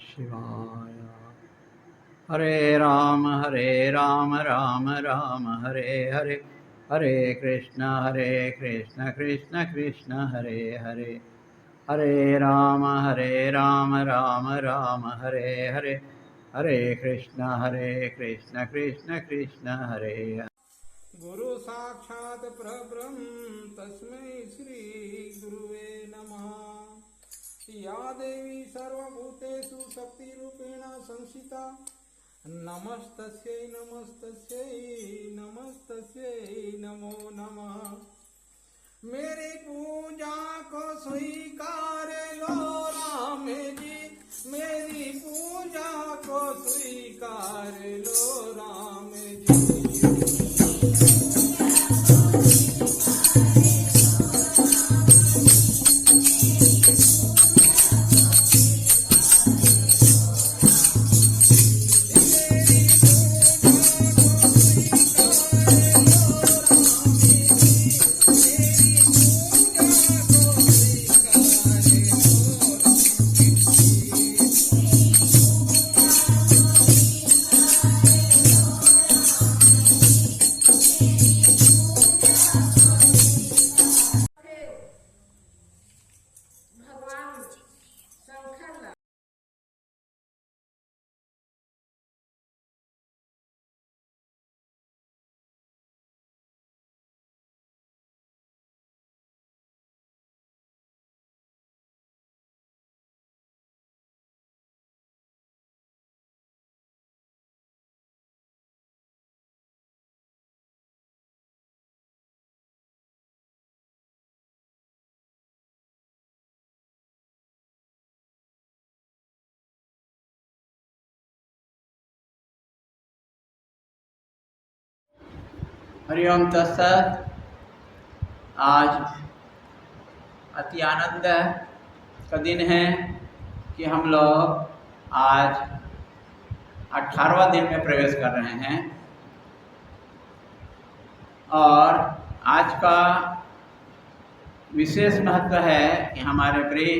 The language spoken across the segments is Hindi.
शिवाय। हरे राम राम राम हरे हरे, हरे कृष्ण कृष्ण कृष्ण हरे हरे, हरे राम राम राम हरे हरे, हरे कृष्ण कृष्ण कृष्ण हरे हरे। गुरु साक्षात् परब्रह्म तस्मै श्री गुरुवे नमः। या देवी सर्वभूतेषु शक्तिरूपेण संस्थिता नमस्तस्यै नमस्तस्यै नमस्तस्यै नमो नमः। मेरी पूजा को स्वीकार लो राम जी, मेरी पूजा को स्वीकार लो राम जी। हरिओम तत्सत। आज अति आनंद का दिन है कि हम लोग आज 18वां दिन में प्रवेश कर रहे हैं और आज का विशेष महत्व है कि हमारे प्रिय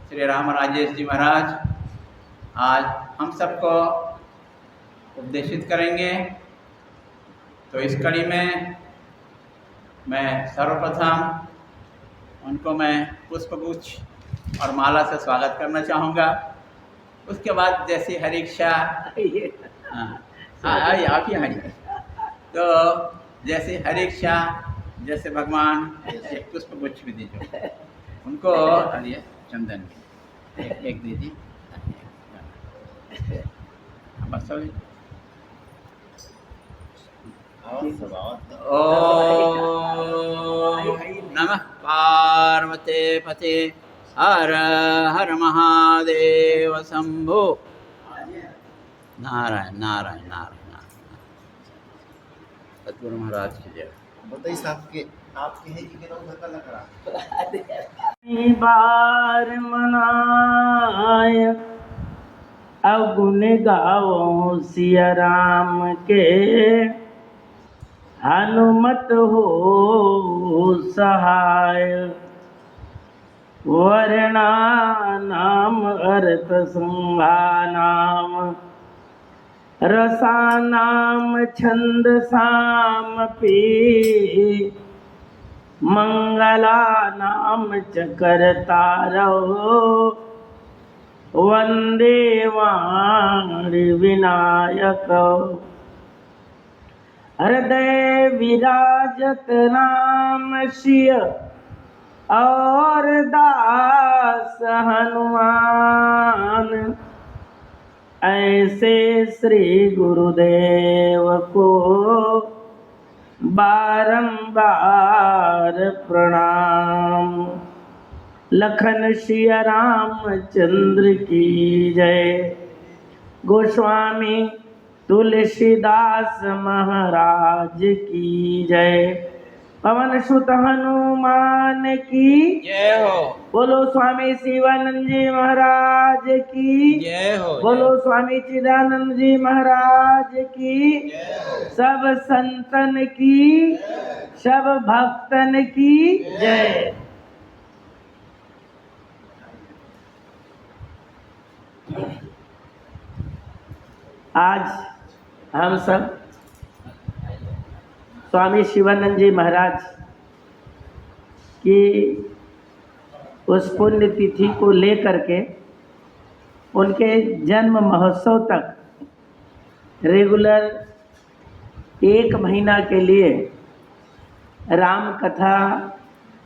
श्री राम राजेश जी महाराज आज हम सबको उपदेशित करेंगे। तो इस कड़ी में मैं सर्वप्रथम उनको मैं पुष्पगुच्छ और माला से स्वागत करना चाहूँगा। उसके बाद जैसी हरीक्षा आप ही हरी तो जैसे हरीक्षा जैसे भगवान एक पुष्पगुच्छ भी दीजिए उनको। हरिये चंदन एक दीजिए बस। ओम नमः पार्वते पते हर हर महादेव शंभो। नारायण नारायण नारायण सतगुरु महाराज की जय। बताइए साहब के आपके हैं कि कितना धक्का लग रहा बार मनाय अवगुण गाओ सिया राम के, हनुमत हो सहाय। वर्णा नाम अर्थ संघा नाम, रसा नाम छंद साम पी। मंगला नाम चकर तारो, वंदे वाणी विनायक। हृदय विराजत नाम सिय, और दास हनुमान। ऐसे श्री गुरुदेव को बारंबार प्रणाम। लखन सिया रामचंद्र की जय। गोस्वामी तुलसीदास महाराज की जय। पवन सुत हनुमान की जय हो। बोलो स्वामी शिवानंद जी महाराज की जय हो। बोलो स्वामी चिदानंद जी महाराज की सब संतन की सब भक्तन की जय। आज हम सब स्वामी शिवानंद जी महाराज की उस पुण्य तिथि को लेकर के उनके जन्म महोत्सव तक रेगुलर 1 महीना के लिए राम कथा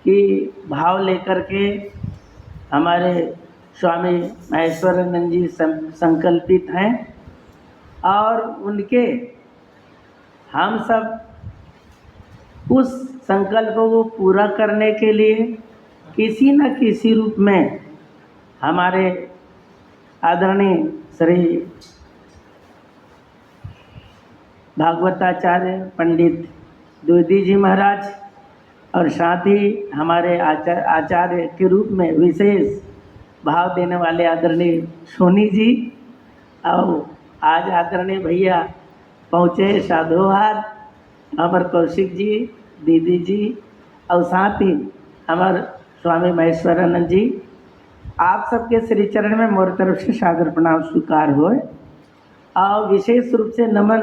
की भाव लेकर के हमारे स्वामी महेश्वरानंद जी संकल्पित हैं और उनके हम सब उस संकल्प को पूरा करने के लिए किसी न किसी रूप में हमारे आदरणीय श्री भागवताचार्य पंडित द्विवेदी जी महाराज और साथ ही हमारे आचार्य के रूप में विशेष भाव देने वाले आदरणीय सोनी जी और आज आदरणीय भैया पहुँचे साधुवाद अमर कौशिक जी दीदी जी और साथ ही हमारे स्वामी महेश्वरानंद जी, आप सबके श्री चरण में मोर तरफ से सादर प्रणाम स्वीकार होए और विशेष रूप से नमन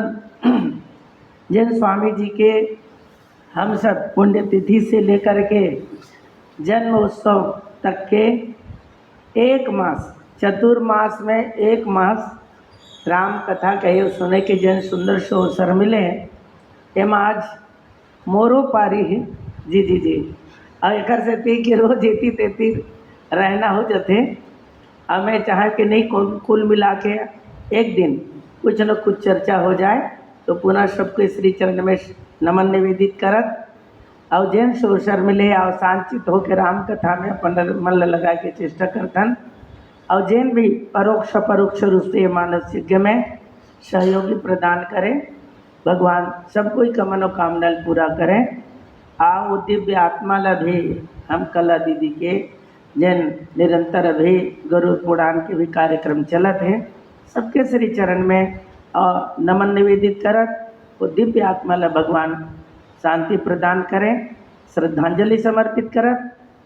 जिन स्वामी जी के हम सब पुण्यतिथि से लेकर के जन्म उत्सव तक के 1 मास चतुर्मास में 1 मास राम कथा कहे सुने के जन सुंदर से अवसर मिले एम आज मोरो पारी है जी और एक से ती कि रोज जेती तेती रहना हो जाते हमें चाहे कि नहीं कुल मिला के एक दिन कुछ न कुछ चर्चा हो जाए तो पुनः सबके श्री चरण में नमन निवेदित करत और जैन से अवसर मिले और शांचित होकर राम कथा में अपन मन लगा के चेष्टा करतन और जैन भी परोक्ष परोक्ष रूप से मानस यज्ञ में सहयोगी प्रदान करें। भगवान सब कोई का मनोकामना पूरा करें। आओ दिव्य आत्मा ला भी हम कला दीदी के जैन निरंतर अभी गरुड़ पुराण के भी कार्यक्रम चलत हैं सबके श्री चरण में और नमन निवेदित करत वो दिव्य आत्मा ला भगवान शांति प्रदान करें, श्रद्धांजलि समर्पित करत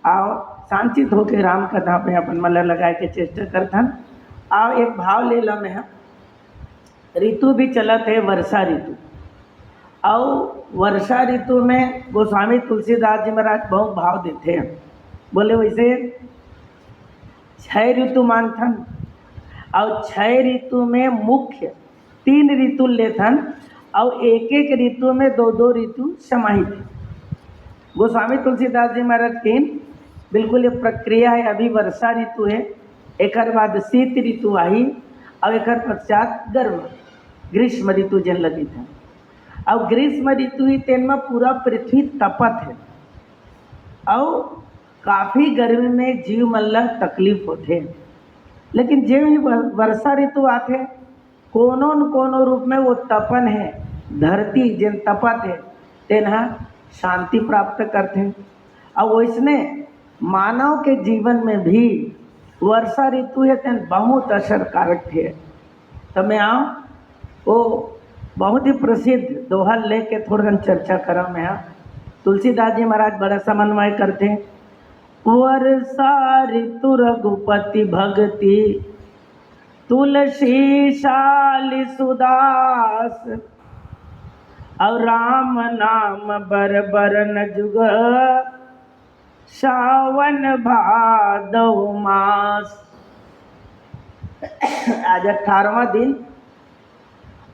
आओ शांतित होकर राम कथा पे अपन मन लगाए के चेष्टा करथन। आओ एक भाव ले ला में ऋतु भी चलत है वर्षा ऋतु और वर्षा ऋतु में गोस्वामी तुलसीदास जी महाराज बहुत भाव देते हैं। बोले वैसे 6 ऋतु मानथन और 6 ऋतु में मुख्य 3 ऋतु लेथन और एक ऋतु में 2 ऋतु समाहित है। गोस्वामी तुलसीदास जी महाराज की बिल्कुल ये प्रक्रिया है। अभी वर्षा ऋतु है, एक बाद शीत ऋतु आई और एक पश्चात गर्म ग्रीष्म ऋतु जन लगी था और ग्रीष्म ऋतु ही तेन में पूरा पृथ्वी तपत है और काफ़ी गर्मी में जीव मल्ला तकलीफ होते। लेकिन जो ही वर्षा ऋतु आते कोनो न कोनो रूप में वो तपन है धरती जिन तपत है तेना शांति प्राप्त करते और वैसने मानव के जीवन में भी वर्षा ऋतु है तेन बहुत असरकारक है। तो मैं आओ वो बहुत ही प्रसिद्ध दोहा लेके थोड़ा चर्चा करा मैं तुलसीदास जी महाराज बड़ा समन्वय करते हैं। वर्षा ऋतु रघुपति भक्ति तुलसी शाली सुदास और राम नाम बर बरन जुग सावन भादव मास। आज 18वां दिन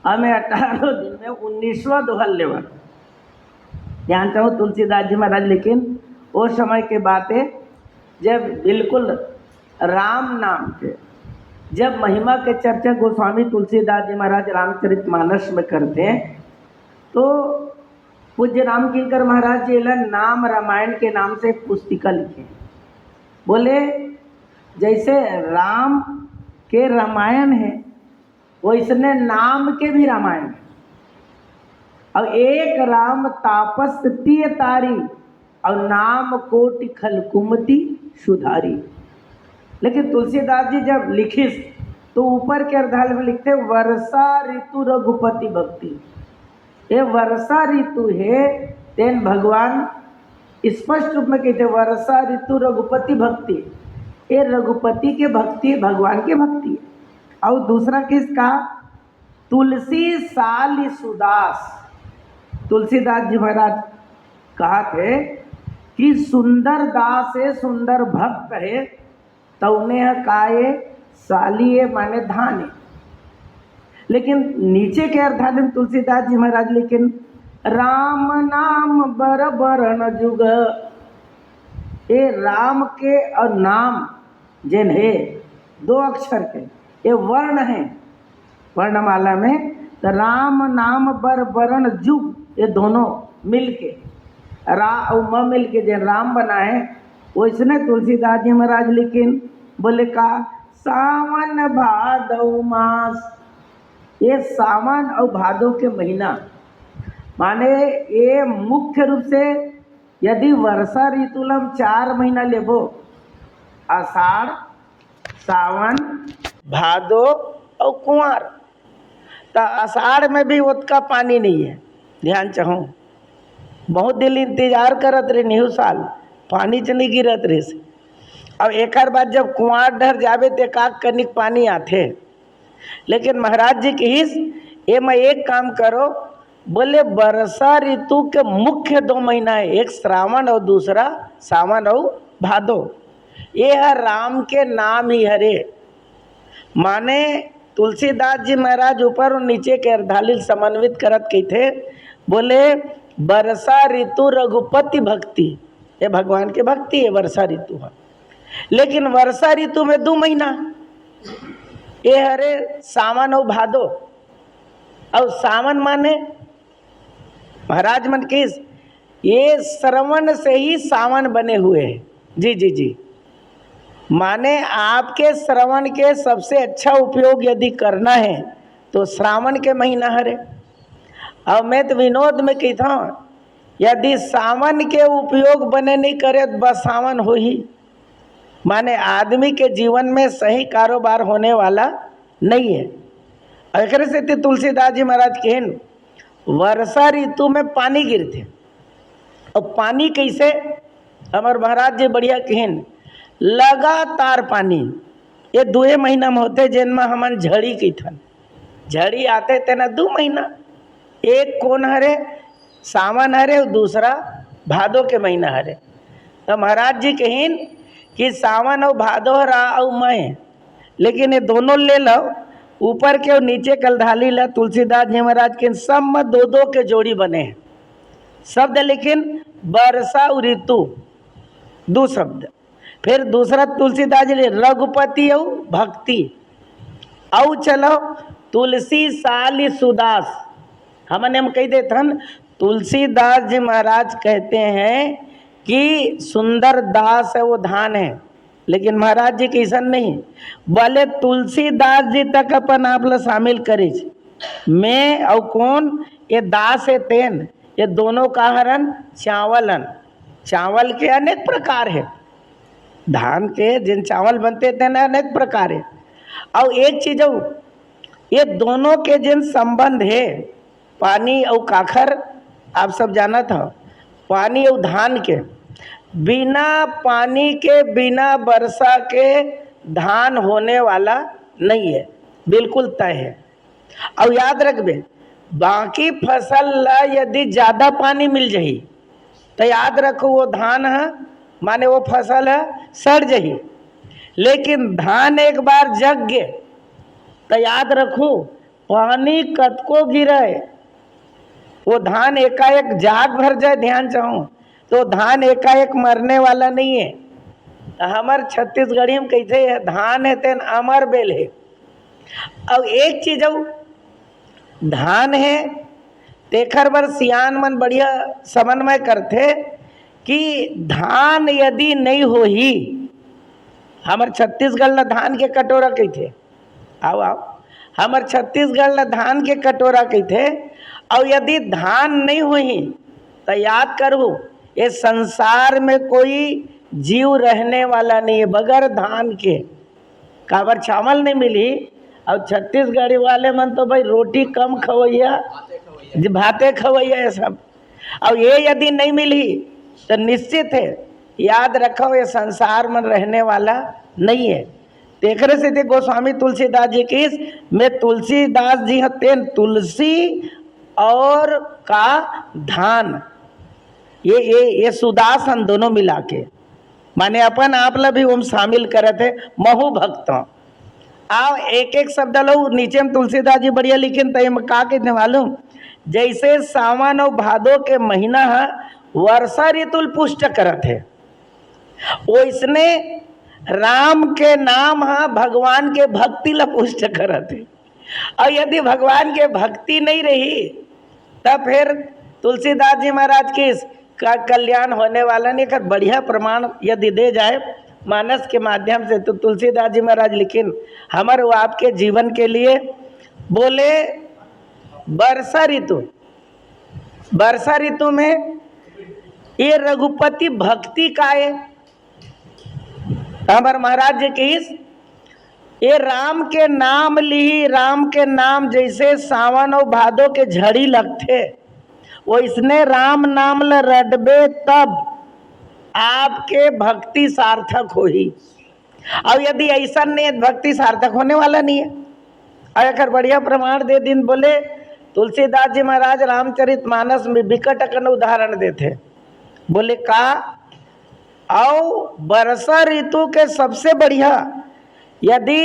हमें 18 दिन में 19वां दोहा लेवा जानता हूँ तुलसीदास जी महाराज। लेकिन वो समय के बात है जब बिल्कुल राम नाम के जब महिमा के चर्चा गोस्वामी तुलसीदास जी महाराज रामचरितमानस में करते हैं तो पूज्य राम किंकर महाराज जी नाम रामायण के नाम से पुस्तिका लिखे। बोले जैसे राम के रामायण है वैसने नाम के भी रामायण है और एक राम तापस तिय तारी और नाम कोटि खल कुमति सुधारी। लेकिन तुलसीदास जी जब लिखी तो ऊपर के अर्धाल में लिखते वर्षा ऋतु रघुपति भक्ति। ये वर्षा ऋतु है तेन भगवान स्पष्ट रूप में कहते वर्षा ऋतु रघुपति भक्ति। ये रघुपति के भक्ति भगवान के भक्ति है। और दूसरा किसका? तुलसी साली सुदास। तुलसीदास जी महाराज कहा थे कि सुंदर दास है सुंदर भक्त है तौने काये सालिए माने धाने। लेकिन नीचे के अर्थात में तुलसीदास जी महाराज लेकिन राम नाम बर बरण जुग, ये राम के और नाम जिन है 2 अक्षर के, ये वर्ण है वर्णमाला में। तो राम नाम बर बरण जुग, ये दोनों मिलके रा और म मिलके जो राम बना है, वैसने तुलसीदास जी महाराज लेकिन बोले का सावन भादौ मास, ये सावन और भादौ के महीना माने ये मुख्य रूप से यदि वर्षा ऋतु लम 4 महीना लेबो, आषाढ़ सावन भादो और कुंवर, तो आषाढ़ में भी उतना पानी नहीं है। ध्यान चाहूँ बहुत दिल इंतजार करत रहे निहू साल पानी च नहीं गिरत रहे से। अब एक बार जब कुंवर डर जावे तो एकाक कनिक पानी आते। लेकिन महाराज जी की हिस ये मैं एक काम करो, बोले वर्षा ऋतु के मुख्य 2 महीना है, एक श्रावण और दूसरा सावन और भादो। ये है राम के नाम ही हरे। माने तुलसीदास जी महाराज ऊपर और नीचे के अर्धालिल समन्वित करत कही थे, बोले वर्षा ऋतु रघुपति भक्ति, ये भगवान के भक्ति है वर्षा ऋतु है। लेकिन वर्षा ऋतु में 2 महीना, ये हरे सावन और भादो। और सावन माने महाराज मन किस, ये श्रवण से ही सावन बने हुए हैं। जी जी जी, माने आपके श्रवण के सबसे अच्छा उपयोग यदि करना है तो श्रावण के महीना हरे। और मैं तो विनोद में कहता हूँ यदि सावन के उपयोग बने नहीं करे तो बस सावन हो ही, माने आदमी के जीवन में सही कारोबार होने वाला नहीं है। एक से तुलसीदास जी महाराज कहन वर्षा ऋतु में पानी गिरते, और पानी कैसे, हमारे महाराज जी बढ़िया कहन लगातार पानी ये 2 महीना में होते, जिनमें हमन झड़ी की थन झड़ी आते तेना 2 महीना, एक कौन हरे सावन हरे और दूसरा भादो के महीना हरे। तो महाराज जी कहिन कि सावन और भादो हरा और मैं, लेकिन ये दोनों ले लो, ऊपर के और नीचे कलधाली ला। तुलसीदास जी महाराज के सब में 2-2 के जोड़ी बने हैं शब्द, लेकिन वर्षा और ऋतु 2 शब्द। फिर दूसरा तुलसीदास जी ने रघुपति और भक्ति। और चलो तुलसी साली सुदास, हमने हम कह देते हैं तुलसीदास जी महाराज कहते हैं कि सुंदर दास है वो धान है, लेकिन महाराज जी कैसन नहीं, बोले तुलसीदास जी तक अपन आप ला शामिल करे। मैं और कौन, ये दास है तेन, ये दोनों का हरन चावलन। चावल के अनेक प्रकार है, धान के जिन चावल बनते थे ना अनेक प्रकार है। और एक चीज ये दोनों के जिन संबंध है, पानी और काखर आप सब जाना था, पानी और धान के, बिना पानी के बिना वर्षा के धान होने वाला नहीं है, बिल्कुल तय है। और याद रखबे बाकी फसल ला यदि ज़्यादा पानी मिल जाही तो याद रखो वो धान है माने वो फसल है सड़ जाही। लेकिन धान एक बार जग गए तो याद रखो पानी कतको गिरे वो धान एकाएक जाग भर जाए। ध्यान चाहूँ तो धान एकाएक मरने वाला नहीं है। हमार छत्तीसगढ़ी में कैसे है, धान है तेन अमर बेल है। अब एक चीज धान है तेखर बर सियान मन बढ़िया समन्वय करते कि धान यदि नहीं हो ही, हमार छत्तीसगढ़ ला धान के कटोरा कहते, आओ आओ, हमार छत्तीसगढ़ ला धान के कटोरा कहते। और यदि धान नहीं हो ही तो याद करो ये संसार में कोई जीव रहने वाला नहीं है बगैर धान के। काबर चावल नहीं मिली और छत्तीसगढ़ी वाले मन तो भाई रोटी कम खवैया, भाते खवैया ये सब। और ये यदि नहीं मिली तो निश्चित है याद रखो ये संसार में रहने वाला नहीं है। तेखरे से थे गोस्वामी तुलसीदास जी की में तुलसीदास जी हतेन तुलसी और का धान, ये सुदासन दोनों मिला के माने अपन आप ला भी ओम शामिल करे थे महु भक्त। आओ एक एक शब्द लो नीचे में तुलसीदास जी बढ़िया लिखिन तय में का कहने मालूम, जैसे सावन और भादो के महीना है वर्षा ऋतु पुष्ट करत है, वैसने राम के नाम है भगवान के भक्ति ला पुष्ट करत है। और यदि भगवान के भक्ति नहीं रही तब फिर तुलसीदास जी महाराज की का कल्याण होने वाला नहीं। कर बढ़िया प्रमाण यदि दे जाए मानस के माध्यम से तो तुलसीदास जी महाराज लेकिन हमारे वो आपके जीवन के लिए बोले वर्षा ऋतु में ये रघुपति भक्ति का है हमारे महाराज जी की, ये राम के नाम ली, राम के नाम जैसे सावन और भादो के झड़ी लगते वो इसने राम नाम ल रटबे तब आपके भक्ति सार्थक होगी। और यदि ऐसा नहीं है भक्ति सार्थक होने वाला नहीं है। और एक बढ़िया प्रमाण दे दिन बोले तुलसीदास जी महाराज रामचरितमानस में विकट अकन उदाहरण देते, बोले का आओ वर्षा ऋतु के सबसे बढ़िया यदि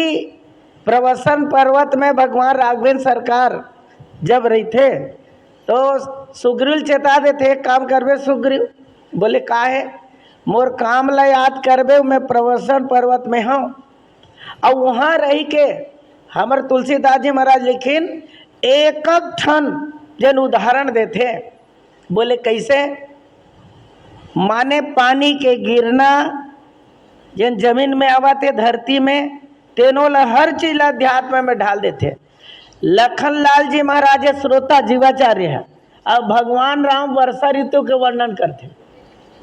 प्रवसन पर्वत में भगवान राघवेंद्र सरकार जब रही थे तो सुग्रीव चेता देते काम करबे सुग्रीव, बोले का है मोर काम ला याद करबे मैं प्रवसन पर्वत में हूँ। और वहाँ रही के हमर तुलसीदास जी महाराज लिखिन एक ठन जन उदाहरण देते, बोले कैसे माने पानी के गिरना जन जमीन में आवाते धरती में तेनों ला हर चीज ला अध्यात्म में ढाल देते। लखन लाल जी महाराज श्रोता जीवाचार्य है। अब भगवान राम वर्षा ऋतु के वर्णन करते,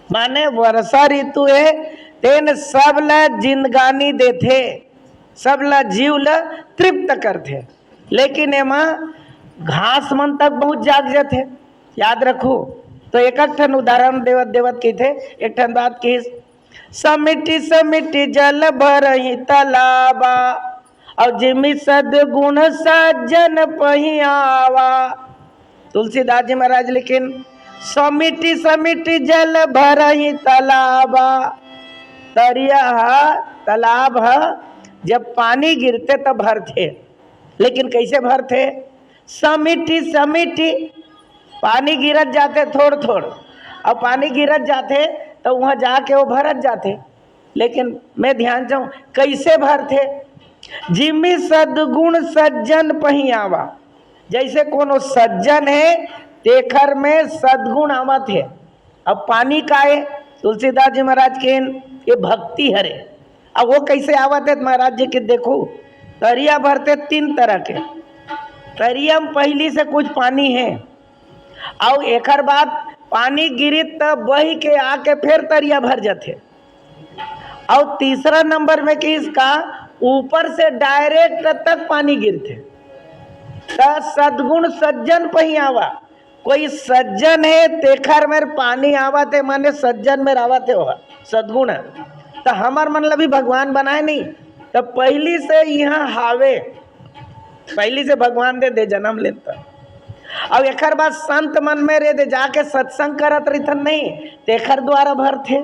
माने वर्षा ऋतु है तेन सब ला जिंदगानी देते, सब ला जीव ला तृप्त करते, लेकिन एमा घास मन तक बहुत जाग जाते। याद रखो तो एक ठन उदाहरण देवत देवत की थे एक ठन बात की, समिटी समिटी जल भरही तालाबा और जिमी सदगुण सज्जन पहियावा। तुलसीदास जी महाराज लेकिन समिटी समिटी जल भरही तालाबा, तरिया तालाब है जब पानी गिरते तो भरते, लेकिन कैसे भरते समिटी समिटी पानी गिरत जाते थोड़ थोड़ और पानी गिरत जाते तो वहाँ जाके वो भरत जाते, लेकिन मैं ध्यान जाऊँ कैसे भरते जिम्मी सदगुण सज्जन पहियावा, जैसे कोनो सज्जन है तेखर में सदगुण आवत है। अब पानी का है तुलसीदास जी महाराज के ये भक्ति हरे। अब वो कैसे आवत है महाराज जी के देखो तरिया भरते तीन तरह के, तरिया में पहली से कुछ पानी है और एक बाद पानी गिरी तब बही के आके फिर तरिया भर जाते। और तीसरा नंबर में कि इसका ऊपर से डायरेक्ट तक पानी गिरते। तो सदगुण सज्जन पहियावा, कोई सज्जन है तेखर में पानी आवत है माने सज्जन में आवत है सदगुण है। तो हमार मन भी भगवान बनाए नहीं तो पहली से यहाँ हावे पहली से भगवान दे जन्म लेता। अब एक बाद संत मन में रे दे जाके सत्संग करत रही नहीं तेखर द्वारा भर थे।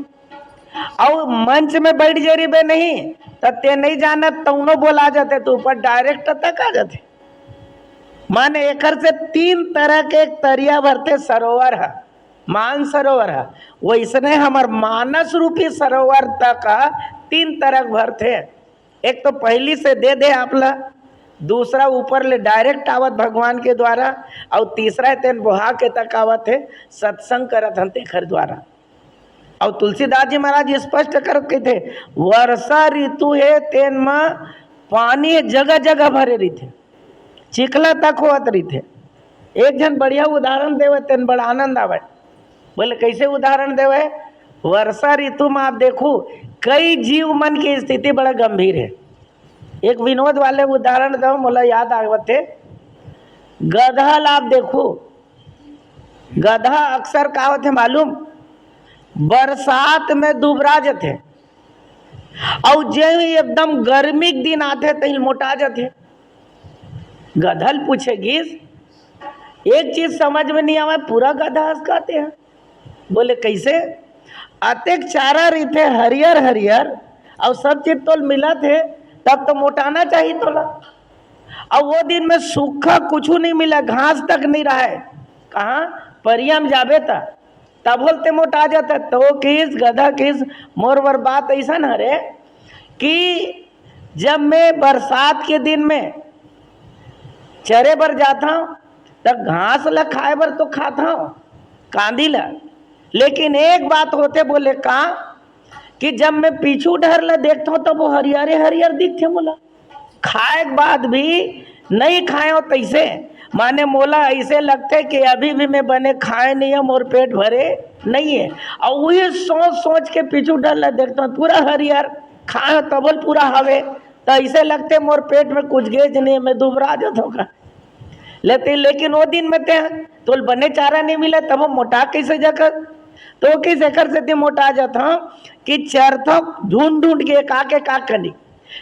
और मंच में बैठ जरी बे नहीं तो ते नहीं जानत तौनो बोला जाते तो ऊपर डायरेक्ट तक आ जाते। माने एकर से तीन तरह के एक तरिया भरते सरोवर है, मान सरोवर है, वैसने हमार मानस रूपी सरोवर तक तीन तरह भरते। एक तो पहली से दे दे आपला, दूसरा ऊपर ले डायरेक्ट आवत भगवान के द्वारा और तीसरा तेन बोहा के तक आवत है सत्संग करत हन तेखर द्वारा। और तुलसीदास जी महाराज स्पष्ट करके थे वर्षा ऋतु है तेन में पानी जगह जगह भरे रही थे, चिखला तक होत रही थे। एक जन बढ़िया उदाहरण देवे तेन बड़ा आनंद आवे, बोले कैसे उदाहरण देवे वर्षा ऋतु में आप देखो कई जीव मन की स्थिति बड़ा गंभीर है। एक विनोद वाले उदाहरण दो मोला याद आवते, गधा ला आप देखो गधा अक्सर का होते मालूम बरसात में दुबरा जाते और जे एकदम गर्मी के दिन आते तो मोटा जाते। गधल पूछेगी, एक चीज समझ में नहीं आवे, पूरा गधा हंसकाते हैं। बोले कैसे? अतेक चारा रही थे हरियर हरियर और सब चीज तो मिला थे, तब तो मोटाना चाहिए तोला। और वो दिन में सूखा कुछ नहीं मिला, घास तक नहीं रहा है। कहाँ परिया में जाबे था तब बोलते मोटा जाता। तो किस गधा किस मोर वर बात ऐसा न रे कि जब मैं बरसात के दिन में चरे बर जाता हूँ तब घास ला खाए बर तो खाता हूँ कांदी ला, लेकिन एक बात होते बोले का कि जब मैं पीछू डर ला देखता हूँ तो वो हरियारे हरियर दिखते मोला। खाए के बाद भी नहीं खाए हो तैसे, माने मोला ऐसे लगते कि अभी भी मैं बने खाए नहीं है, मोर पेट भरे नहीं है। और वही सोच सोच के पीछू डर ला देखता हूँ पूरा हरियर, खाए तबल पूरा हवे, तो ऐसे लगते मोर पेट में कुछ गेज नहीं है, मैं दुबरा जाता हूँ। लेकिन वो दिन में तो बने चारा नहीं मिला तब हम मोटा कैसे जाकर, तो किस एकर से मोटा जाता हूँ कि चरता ढूंढ ढूंढ के का करी,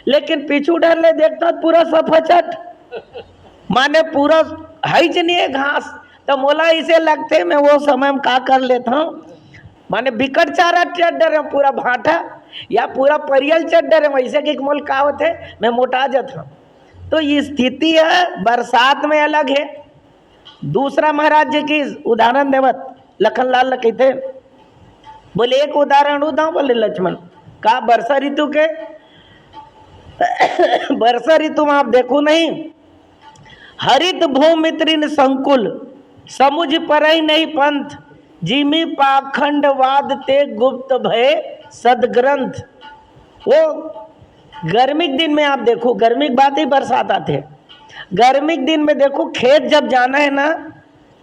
लेकिन पीछू डर ले देखता पूरा सफचट, माने पूरा है नहीं है घास। तो मोला इसे लगते मैं वो समय में का कर लेता हूँ, माने बिकट चारा चढ़ डर पूरा भाटा या पूरा परियल चढ़ डर वैसे कि मोल का होते मैं मोटा जाता हूँ। तो ये स्थिति है बरसात में अलग है। दूसरा महाराज जी की उदाहरण देवत लखनलाल कहते, बोले एक उदाहरण उदाओ। बोले लक्ष्मण का वर्षा ऋतु के वर्षा ऋतु में आप देखो नहीं, हरित भूमित्रिन संकुल समुझ पर ही नहीं पंथ, जिमी पाखंडवाद ते गुप्त भय सदग्रंथ। वो गर्मी के दिन में आप देखो, गर्मी के बाद ही बरसात आते हैं। गर्मी के दिन में देखो खेत जब जाना है ना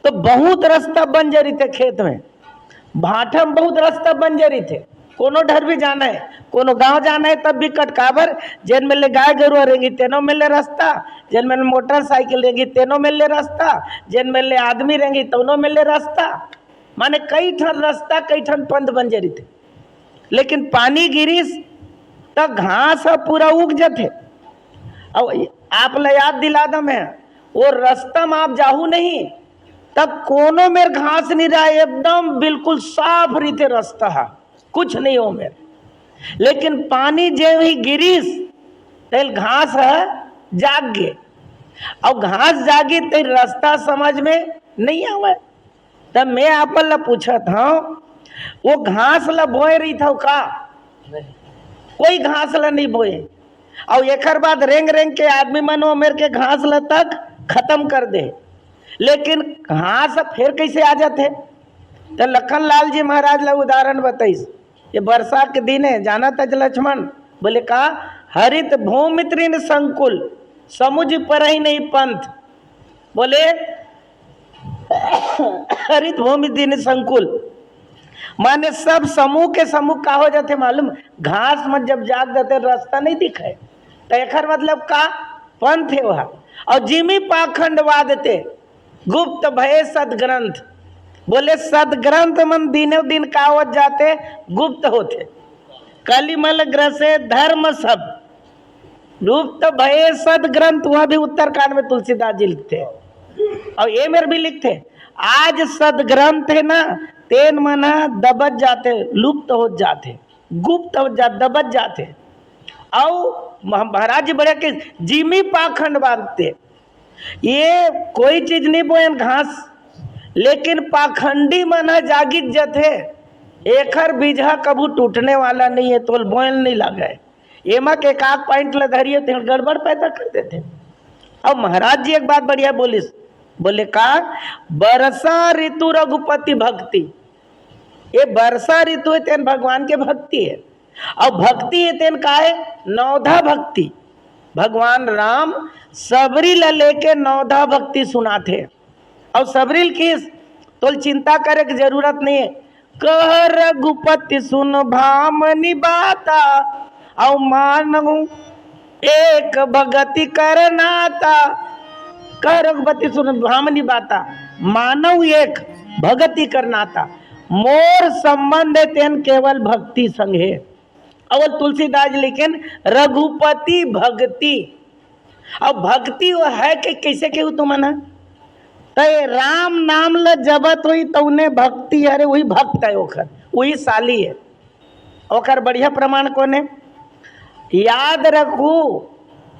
तो बहुत रास्ता बन जा रही थे खेत में, भाटा में बहुत रास्ता बन जा रही थे। कोनो ढर भी जाना है, कोनो गांव जाना है तब भी कटकाबर, जिन में ले गाय गरुआ रहेंगी तेनों में ले रास्ता, जिन में मोटरसाइकिल रहेंगी तेनों में ले रास्ता, जिन में ले आदमी रहेंगी तोनों में ले रास्ता, माने कई ठन रास्ता कई ठन पंथ बन जा रही थे। लेकिन पानी गिरीस तो घास पूरा उग जाते। अब आप ला याद दिला दो, मैं वो रास्ता में आप जाहू नहीं तब कोनो मेरे घास नहीं रहा, एकदम बिल्कुल साफ रीते रास्ता है, कुछ नहीं हो मेरे। लेकिन पानी जे ही गिरीस तेल घास है जाग गए, और घास जागी तो रास्ता समझ में नहीं आवे। तब मैं आपन ला पूछा था वो घास ला बोए रही था का? कोई घास ला नहीं बोए। और एक बाद रेंग रेंग के आदमी मन वो मेरे के घास ला तक खत्म कर दे, लेकिन घास फिर कैसे आ जाते? तो लखनलाल जी महाराज ला उदाहरण बताइस। ये वर्षा के दिन है, जाना था लक्ष्मण? बोले का हरित भूमित्रिन संकुल समुझ पर ही नहीं पंथ। बोले हरित भूमित्रिन संकुल माने सब समूह के समूह का हो जाते मालूम, घास में जब जाग जाते रास्ता नहीं दिखे तो एक मतलब का पंथ है वह। और जिमी पाखंडवाद थे गुप्त भय सदग्रंथ। बोले सदग्रंथ मन दिनों दिन का हो जाते गुप्त होते, कलिमल ग्रसे धर्म सब गुप्त भय सदग्रंथ। वह भी उत्तरकांड में तुलसीदास जी लिखते और ये मेरे भी लिखते। आज सदग्रंथ है ना तेन मना दबज जाते, लुप्त हो जाते, गुप्त हो जा दबज जाते। और महाराज जी बड़े के जिमी पाखंड बांधते, ये कोई चीज नहीं बोयन घास, लेकिन पाखंडी मना जागित जाते। एकर बीजा कबू टूटने वाला नहीं है, तो बोयल नहीं लगा एमा के एक आध पॉइंट ला धरिए तो गड़बड़ पैदा कर देते। और महाराज जी एक बात बढ़िया बोलिस, बोले का वर्षा ऋतु रघुपति भक्ति। ये वर्षा ऋतु है तेन भगवान के भक्ति है, और भक्ति है तेन का है नौधा भक्ति। भगवान राम सबरील लेके नौधा भक्ति सुनाते। और सबरील किस तो चिंता करे की जरूरत नहीं है। कह रघुपति सुन भामनी बाता, और मानू एक भगति करनाता। कह रघुपति सुन भामनी बाता, मानव एक भगति करनाता। मोर संबंध तेन केवल भक्ति संगे। अवल तुलसीदास लिखेन रघुपति भक्ति। अब भक्ति वो है कि कैसे केहू तुम ना तो राम नाम ल जबत हुई तो उन्हें भक्ति, अरे वही भक्त है, ओखर वही साली है। ओखर बढ़िया प्रमाण कोने याद रखू,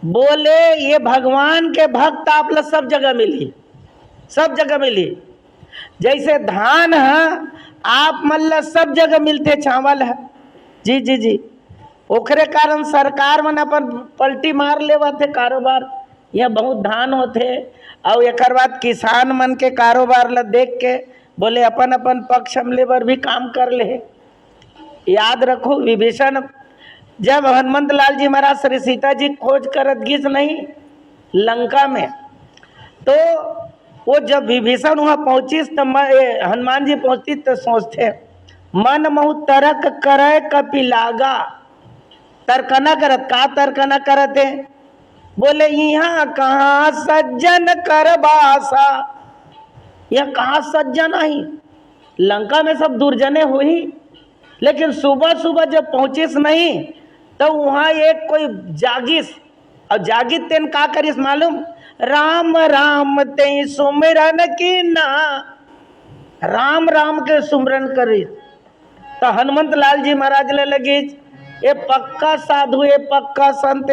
बोले ये भगवान के भक्त आप लोग सब जगह मिली, सब जगह मिली। जैसे धान है आप मतलब सब जगह मिलते, चावल है जी जी जी, ओखरे कारण सरकार मन अपन पलटी मार लेवा थे कारोबार, यहाँ बहुत धान होते और एक बाद किसान मन के कारोबार ला देख के बोले अपन अपन पक्ष हमले बर भी काम कर ले। याद रखो विभीषण जब हनुमंत लाल जी महाराज श्री सीता जी खोज करत गिस नहीं लंका में, तो वो जब विभीषण वहाँ पहुँचिस तो हनुमान जी पहुँची तो सोचते मन महु तरक करे कपिलागा। तर्कना करत का तर्कना करत है, बोले यहाँ कहाँ सज्जन कर बासा, यह कहाँ सज्जन आई, लंका में सब दुर्जने हुई। लेकिन सुबह सुबह जब पहुँचिस नहीं तो वहाँ एक कोई जागिस, और जागित तेन का करिस मालूम, राम राम ते सुमिरन की ना, राम राम के सुमिरन करिस। तो हनुमंत लाल जी महाराज ले लगी ये पक्का साधु, ये पक्का संत,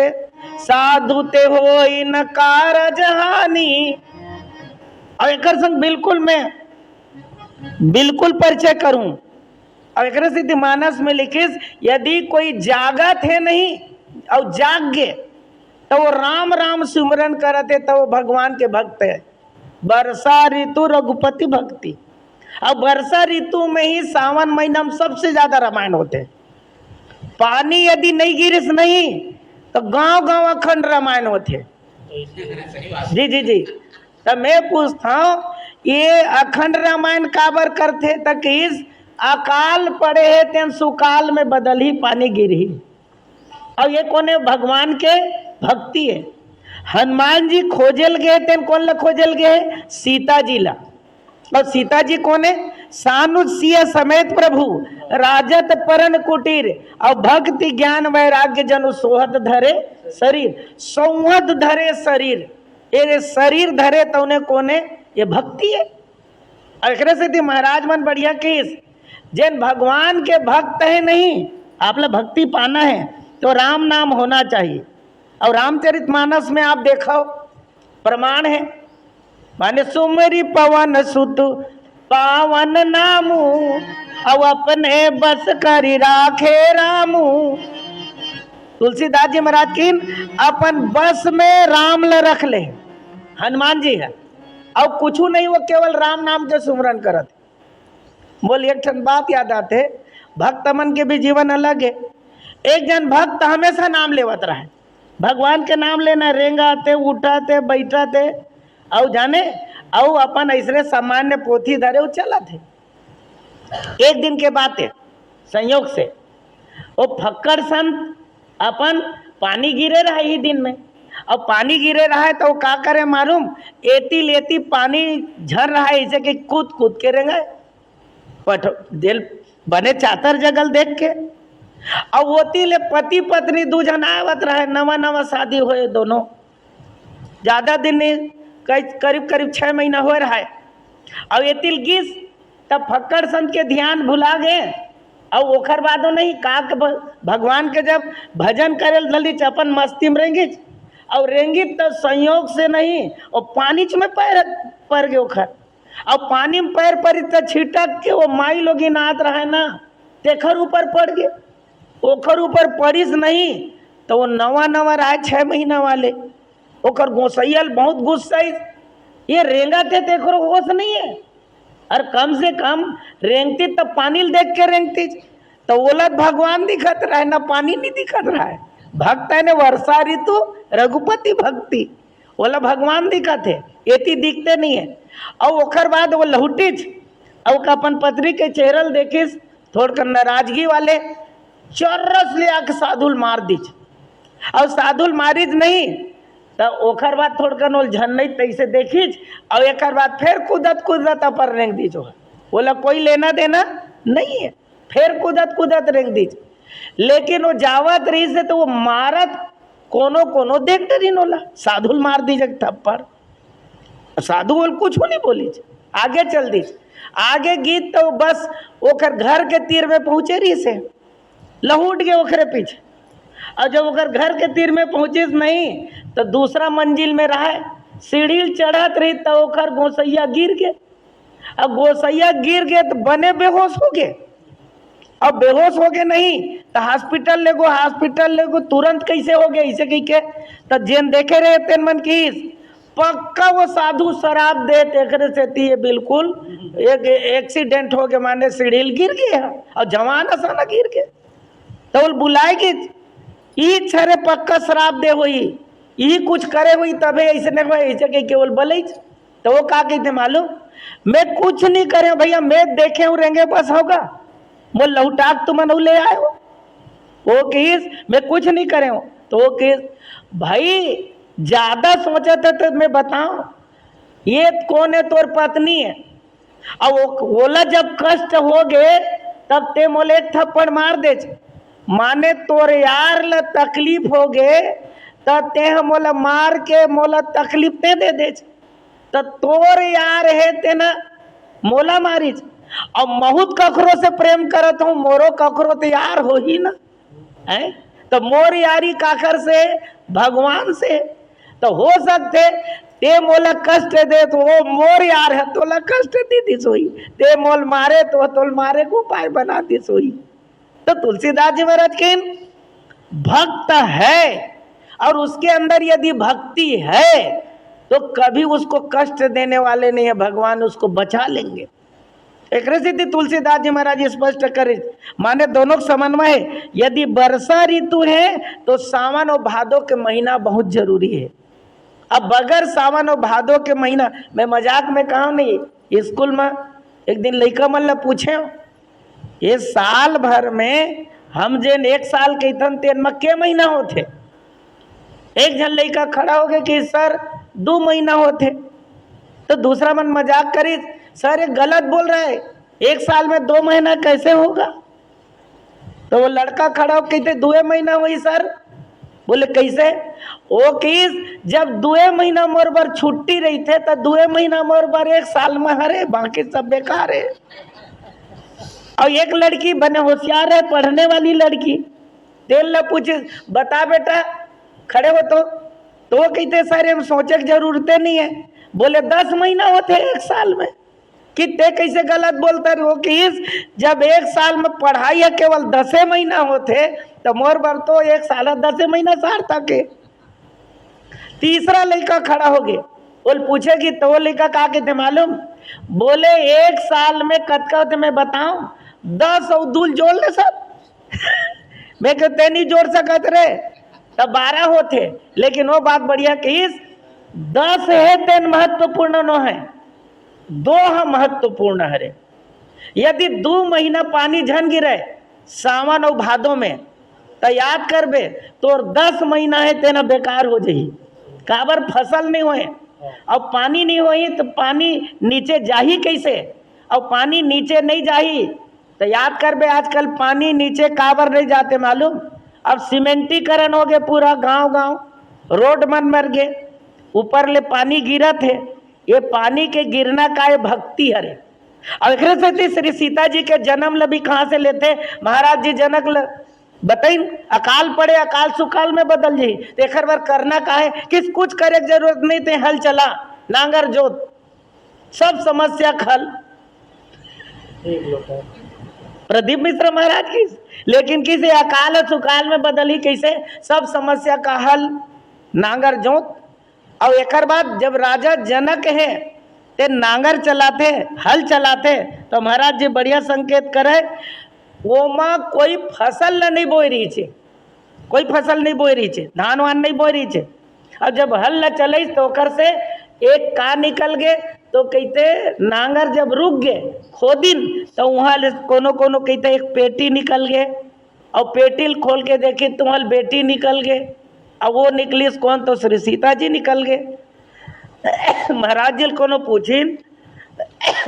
साधु ते होई न कारज हानि। और एक संग बिल्कुल मैं बिल्कुल परिचय करूं, और एक सिद्धि मानस में लिखिस यदि कोई जागत है नहीं और जाग गए तो वो राम राम सुमिरन करते तो वो भगवान के भक्त है। वर्षा ऋतु रघुपति भक्ति, अब वर्षा ऋतु में ही सावन महीना में सबसे ज्यादा रामायण होते हैं। पानी यदि नहीं गिरिस नहीं तो गांव गांव अखंड रामायण होते। जी जी जी, तो मैं पूछता हूँ ये अखंड रामायण काबर करते तक इस अकाल पड़े है तेन सुकाल में बदल ही पानी गिरी। और ये कौन है, भगवान के भक्ति है। हनुमान जी खोजल गए तेन कौन ला खोजल गए, सीता जी ला। और सीता जी कौन है, सानुसिया समेत प्रभु राजत परन कुटीर, और भक्ति ज्ञान वैराग्य जनु सोहत धरे शरीर, सौहत धरे शरीर, ये शरीर धरे तो उन्हें कौन है, ये भक्ति है। और से थी महाराज मन बढ़िया केस, जिन भगवान के भक्त है नहीं, आप लोग भक्ति पाना है तो राम नाम होना चाहिए। और रामचरितमानस में आप देखो प्रमाण है, माने सुमरी पवन सुत पावन नामू, अब अपने बस करी राखे रामू। तुलसीदास जी महाराज की अपन बस में राम ल रख ले, हनुमान जी है और कुछ नहीं, वो केवल राम नाम के सुमरन करत। बोल एक ठन बात याद आते, भक्त मन के भी जीवन अलग है। एक जन भक्त हमेशा नाम लेवत रहे, भगवान के नाम लेना, रेंगाते उठाते बैठाते और जाने और अपन ऐसे सामान्य पोथी धरे वो चला थे। एक दिन के बात है, संयोग से वो फक्कड़ संत अपन पानी गिरे रहा ही दिन में, और पानी गिरे रहा है तो वो का करे मालूम, एती लेती पानी झर रहा है ऐसे कि कूद कूद के रेंगे दिल बने चातर जगल देख के। और वोती ले पति पत्नी दू जन आवत रहे, नवा नवा शादी हुए दोनों, ज्यादा दिन नहीं, करीब करीब 6 महीना हो रहा है। और ये तिल गिस तब फक्कड़ संत के ध्यान भुला गए, और ओखर बादो नहीं का भगवान के जब भजन करे जल्दी चपन मस्ती में रहेंगे, और रेंगी तो संयोग से नहीं और पानी में पैर पड़ गए ओखर, और पानी में पैर पड़ी तो छिटक के वो माई लोग नात रहा है ना, तेखर ऊपर पड़ गए। ओखर ऊपर पड़िस नहीं तो वो नवा नवा रहा 6 महीना वाले, ओखर गोसैयल बहुत गुस्सा, ये रेंगा थे तेखर होश नहीं है, और कम से कम रेंगती तब पानी देख के रेंगती, तो ओलत भगवान दिखत रहा है ना, पानी नहीं दिखत रहा है। भक्त है ने वर्षा ऋतु रघुपति भक्ति, ओला भगवान दिखत है, एती दिखते नहीं है। और ओखर बाद वो लहुटिच और अपन पत्नी के चेहरल देखिस थोड़ नाराजगी वाले, चौरस ले आके साधुल मार दीच, और साधुल मारिज नहीं तो ओखर बाद थोड़ कनोल झन्नई तैसे देखिच, और एक बाद फिर कूदत कूदत अपर रेंग दीच, बोला कोई लेना देना नहीं है, फिर कूदत कूदत रेंग दीच। लेकिन वो जावत रही से तो वो मारत कोनो कोनो देख डरी नोला, साधु मार दीजिए थप्पड़। साधु बोल कुछ नहीं बोली, आगे चल दी। आगे गीत तो बस ओकर घर के तीर में पहुँचे रही से लहूट के ओखरे पीछे। और जब ओकर घर के तीर में पहुँचे नहीं तो दूसरा मंजिल में रहा, सीढ़ी चढ़त रही तो ओकर गोसैया गिर गए। अब गोसैया गिर गए तो बने बेहोश हो गए। अब बेहोश हो गए नहीं तो हॉस्पिटल ले गो तुरंत कैसे हो गए ऐसे कही के तो जेन देखे रहे तेन मन की पक्का वो साधु शराब दे तेरे से थी, ये बिल्कुल एक एक्सीडेंट हो गया, माने सीढ़ी गिर गया और जवान असाना गिर गए। तो वो बुलाएगी ई छरे पक्का शराब दे हुई, यही कुछ करे हुई तबे ऐसे नहीं हुआ ऐसे कही केवल बोले। तो वो का कहते मालूम, मैं कुछ नहीं करे भैया, मैं देखे हूँ रहेंगे बस होगा, वो लौटाक तुम ले आए हो। वो किस मैं कुछ नहीं करे हूँ। तो वो किस भाई ज्यादा सोचा था तो मैं बताऊं ये कौन है, तोर पत्नी है। और वो बोला जब कष्ट हो गए तब ते मोले एक थप्पड़ मार दे, माने तोर यार ल तकलीफ हो गए तब ते मोला मार के मोला तकलीफ ते दे दे। तो तोर यार है ते ना मोला मारी, और बहुत कखरो से प्रेम करत हूँ, मोरो कखरो तो यार हो ही ना है। तो मोर यारी काकर से, भगवान से। तो हो सकते ते मोला कष्ट दे तो वो मोर यार है तोला कष्ट दी दी सोई, ते मोल मारे तो तोल मारे को उपाय बना दी सोई। तो तुलसीदास जी महाराज के भक्त है और उसके अंदर यदि भक्ति है तो कभी उसको कष्ट देने वाले नहीं है, भगवान उसको बचा लेंगे। एक सिद्धि तुलसीदास जी महाराज स्पष्ट करे, माने दोनों समन्वय है। यदि वर्षा ऋतु है तो सावन और भादो के महीना बहुत जरूरी है। अब बगैर सावन और भादो के महीना, मैं मजाक में कहा नहीं, स्कूल में एक दिन लड़का मन पूछे ये साल भर में हम जेन एक साल के तन तेन में के महीना होते। एक जन लड़का खड़ा हो गया कि सर 2 महीना होते। तो दूसरा मन मजाक करी, सर ये गलत बोल रहा है, एक साल में 2 महीना कैसे होगा। तो वो लड़का खड़ा हो कहते 2 महीना हुई सर। बोले कैसे, वो किस जब 2 महीना मोर बार छुट्टी रही थे तो 2 महीना मोर बार एक साल में हरे, बाकी सब बेकार है। और एक लड़की बने होशियार है, पढ़ने वाली लड़की, तेल न पूछे बता बेटा खड़े हो तो वो कहते सर हम सोचे की जरूरत नहीं है। बोले 10 महीना होते एक साल में, कितने कैसे गलत बोलते हो कि जब एक साल में पढ़ाई है केवल 10 महीना होते तो मोर बार तो एक साल 10 महीना सार्थक है। तीसरा लड़का खड़ा हो गया, बोल पूछेगी तो वो लड़का कहा कहते मालूम, बोले एक साल में कतका होते मैं बताऊं 10 और दूल जोड़ ले सब मैं कहते नहीं जोड़ सकत रे, तब 12 होते। लेकिन वो बात बढ़िया कि 10 है तेन महत्वपूर्ण न है, 2 महत्वपूर्ण है। यदि 2 महीना पानी झन गिरे सावन और भादों में तो याद करबे तो 10 महीना है तेना बेकार हो जाही। काबर फसल नहीं होए और पानी नहीं होई तो पानी नीचे जाही कैसे, और पानी नीचे नहीं जाही तो याद करबे आजकल पानी नीचे काबर नहीं जाते मालूम, अब सीमेंटीकरण हो गए पूरा गांव रोड मन मर गए, ऊपर ले पानी गिरा थे। ये पानी के गिरना का ये भक्ति हरे। और एक श्री सीता जी के जन्म ल भी कहाँ से लेते, महाराज जी जनक ल बताइन अकाल पड़े अकाल सुकाल में बदल जाही। तो एक बार करना का है किस कुछ करे जरूरत नहीं थे, हल चला नांगर जोत सब समस्या खल। प्रदीप मिश्र महाराज की, लेकिन किसी अकाल और सुकाल में बदल ही कैसे सब समस्या का हल नांगर जोत। और एक बाद जब राजा जनक है ते नांगर चलाते हल चलाते तो महाराज जी बढ़िया संकेत करे, वो माँ कोई फसल नहीं बोई रही छे, कोई फसल नहीं बोई रही छे, धान वान नहीं बोई रही छे। अब जब हल न चले तो ओकर से एक का निकल गए तो कहते नांगर जब रुक गए खोदिन तो वहाँ कोनो कोनो कहते एक पेटी निकल गए, और पेटी खोल के देखे तुम्हारी बेटी निकल गए। अब वो निकली कौन, तो श्री सीता जी निकल गए। महाराज जी कोनो पूछिन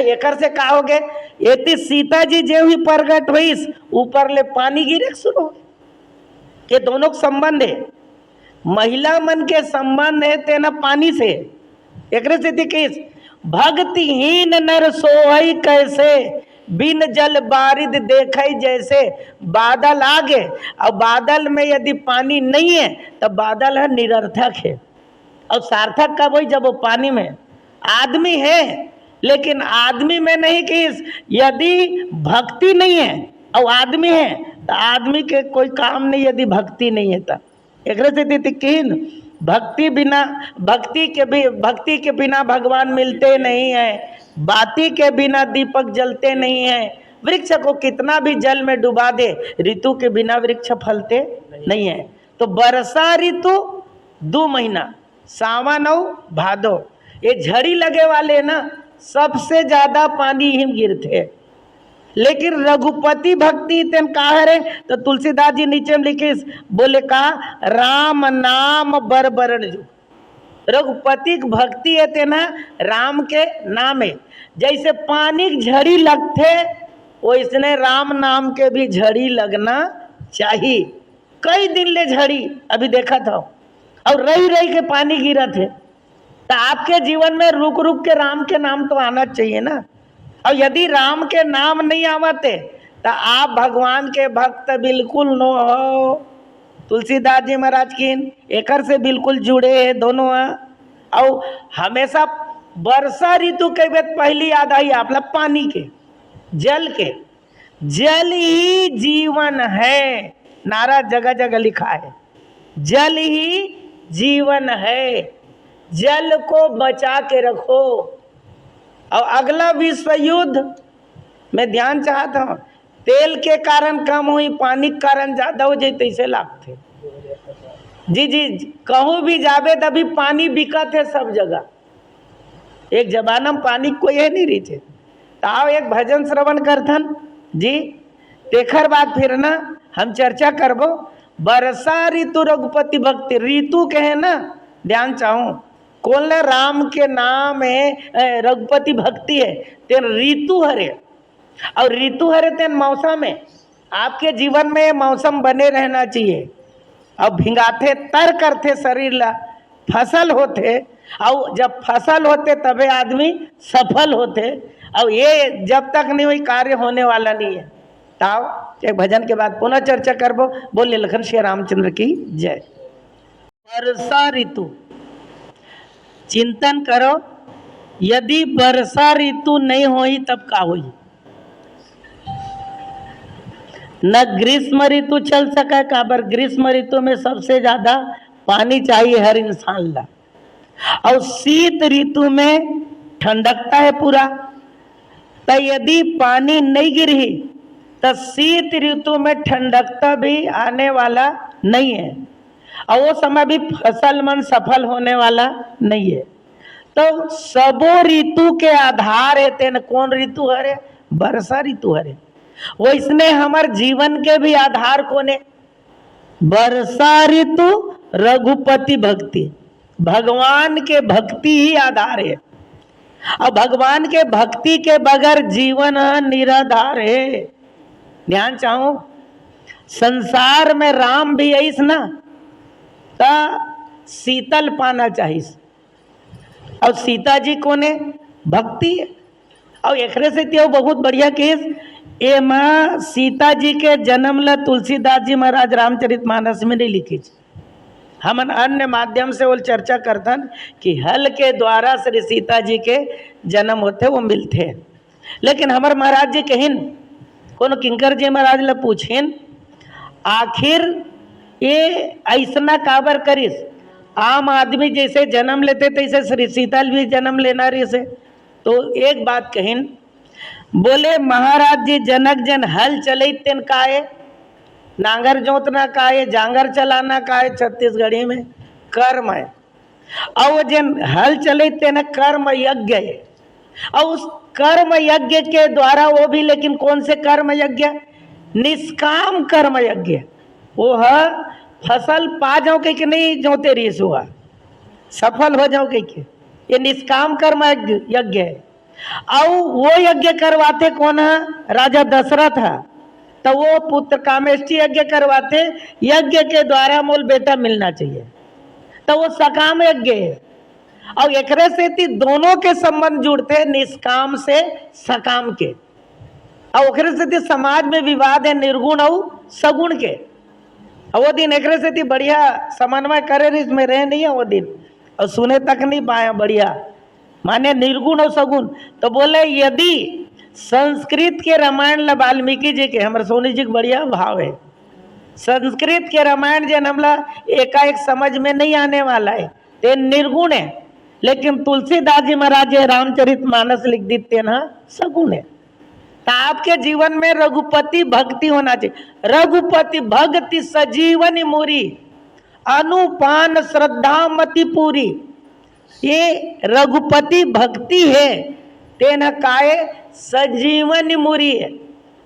एकर से का हो गए एती सीता जी जे हुई प्रगट हुई ऊपर ले पानी गिरे शुरू हो। ये दोनों का संबंध है, महिला मन के संबंध है तेना पानी से। एक किस भक्तिहीन नर सोहई कैसे, बिन जल बारिद देखई जैसे। बादल आ गए, और बादल में यदि पानी नहीं है तो बादल है निरर्थक है। और सार्थक कब हुई, जब वो पानी में आदमी है, लेकिन आदमी में नहीं कि यदि भक्ति नहीं है और आदमी है तो आदमी के कोई काम नहीं, यदि भक्ति नहीं है तो। एक भक्ति के बिना भगवान मिलते नहीं है, बाती के बिना दीपक जलते नहीं है। वृक्ष को कितना भी जल में डुबा दे, ऋतु के बिना वृक्ष फलते नहीं है। तो वर्षा ऋतु 2 महीना सावन और भादो, ये झड़ी लगे वाले ना सबसे ज्यादा पानी हिम गिरते। लेकिन रघुपति भक्ति तेन कहा रे, तो तुलसीदास जी नीचे में लिखे बोले कहा राम नाम बर बरण जो। रघुपति की भक्ति है तेना राम के नाम है। जैसे पानी की झड़ी लगते वैसने राम नाम के भी झड़ी लगना चाहिए। कई दिन ले झड़ी अभी देखा था, और रही रही के पानी गिरा थे। तो आपके जीवन में रुक रुक के राम के नाम तो आना चाहिए ना। और यदि राम के नाम नहीं आवते तो आप भगवान के भक्त बिल्कुल न हो। तुलसीदास जी महाराज की एकर से बिल्कुल जुड़े हैं दोनों। और हमेशा वर्षा ऋतु के बाद पहली याद आई आप लोग पानी के, जल के। जल ही जीवन है, नारा जगह जगह लिखा है, जल ही जीवन है, जल को बचा के रखो। और अगला विश्व युद्ध में ध्यान चाहता हूँ, तेल के कारण कम हुई, पानी के कारण ज्यादा हो जाए ऐसे लागते। जी जी, कहूँ भी जावे तभी पानी बिकत है सब जगह। एक जमाना में पानी कोई है नहीं रही थे। ताओ एक भजन श्रवण करथन जी, तेखर बाद फिर ना हम चर्चा करबो। वर्षा ऋतु रघुपति भक्ति ऋतु के है ना, ध्यान चाहूँ कौन राम के नाम है, रघुपति भक्ति है तेन ऋतु हरे। और ऋतु हरे तेन मौसम है। आपके जीवन में मौसम बने रहना चाहिए। अब भिंगाते तर करते शरीर ला, फसल होते, और जब फसल होते तबे आदमी सफल होते। और ये जब तक नहीं हुई कार्य होने वाला नहीं है। ताओ एक भजन के बाद पुनः चर्चा करबो। बोले लखन श्री रामचंद्र की जय। वर्षा ऋतु चिंतन करो, यदि वर्षा ऋतु नहीं होई तब का होई। न ग्रीष्म ऋतु चल सका, काबर ग्रीष्म ऋतु में सबसे ज्यादा पानी चाहिए हर इंसान ला। और शीत ऋतु में ठंडकता है पूरा। तो यदि पानी नहीं गिरी तो शीत ऋतु में ठंडकता भी आने वाला नहीं है, और वो समय भी फसल मन सफल होने वाला नहीं है। तो सबो ऋतु के आधार है तेन कौन ऋतु हरे, वर्षा ऋतु हरे। वैसने हमार जीवन के भी आधार कोने, वर्षा ऋतु रघुपति भक्ति, भगवान के भक्ति ही आधार है। और भगवान के भक्ति के बगैर जीवन निराधार है। ध्यान चाहूं, संसार में राम भी ऐस ना तो शीतल पाना चाहिए। और सीता जी कोने भक्ति। और एकरे से त्यो बहुत बढ़िया केस ए माँ सीता जी के जन्म ला तुलसीदास जी महाराज रामचरितमानस में नहीं लिखी। हम अन्य माध्यम से वो चर्चा करतन कि हल के द्वारा श्री सीता जी के जन्म होते वो मिलते हैं। लेकिन हमारे महाराज जी कहिन, कोनो किंकर जी महाराज ला पूछिन आखिर ये ऐसना काबर करिस। आम आदमी जैसे जन्म लेते तैसे श्री सीता भी जन्म लेना रही से। तो एक बात कहिन, बोले महाराज जी जनक जन हल चले तेन काए, नांगर जोतना काए, जांगर चलाना काए, छत्तीसगढ़ी में कर्म है। और वो जन हल चले तेन कर्म यज्ञ है। और उस कर्म यज्ञ के द्वारा वो भी, लेकिन कौन से कर्म यज्ञ, निष्काम कर्म यज्ञ। वो है फसल पा जाओ कह के नहीं जोते रही सुहा, सफल हो जाओ कह के, ये निष्काम कर्म यज्ञ है। और वो यज्ञ करवाते कौन है? राजा दशरथ है। तो वो पुत्र कामेष्टि यज्ञ करवाते, यज्ञ के द्वारा मोल बेटा मिलना चाहिए, तो वो सकाम यज्ञ है। और एकरे से दोनों के संबंध जुड़ते, निष्काम से सकाम के। और ओकरे से समाज में विवाद है निर्गुण और सगुण के। और वो दिन एकरे से बढ़िया समन्वय करे इसमें रहे नहीं है वो दिन, और सुने तक नहीं पाया बढ़िया माने निर्गुण और सगुण। तो बोले यदि संस्कृत के रामायण ला वाल्मीकि जी के, हमारे सोनी जी के बढ़िया भाव है, संस्कृत के रामायण जन हमला एकाएक समझ में नहीं आने वाला है, ते निर्गुण है। लेकिन तुलसीदास जी महाराज रामचरित मानस लिख देते ना, सगुण है। तो आपके जीवन में रघुपति भक्ति होना चाहिए। रघुपति भक्ति सजीवन मुरी, अनुपान श्रद्धा मति पूरी। ये रघुपति भक्ति है, तेना काये सजीवन मुरी है,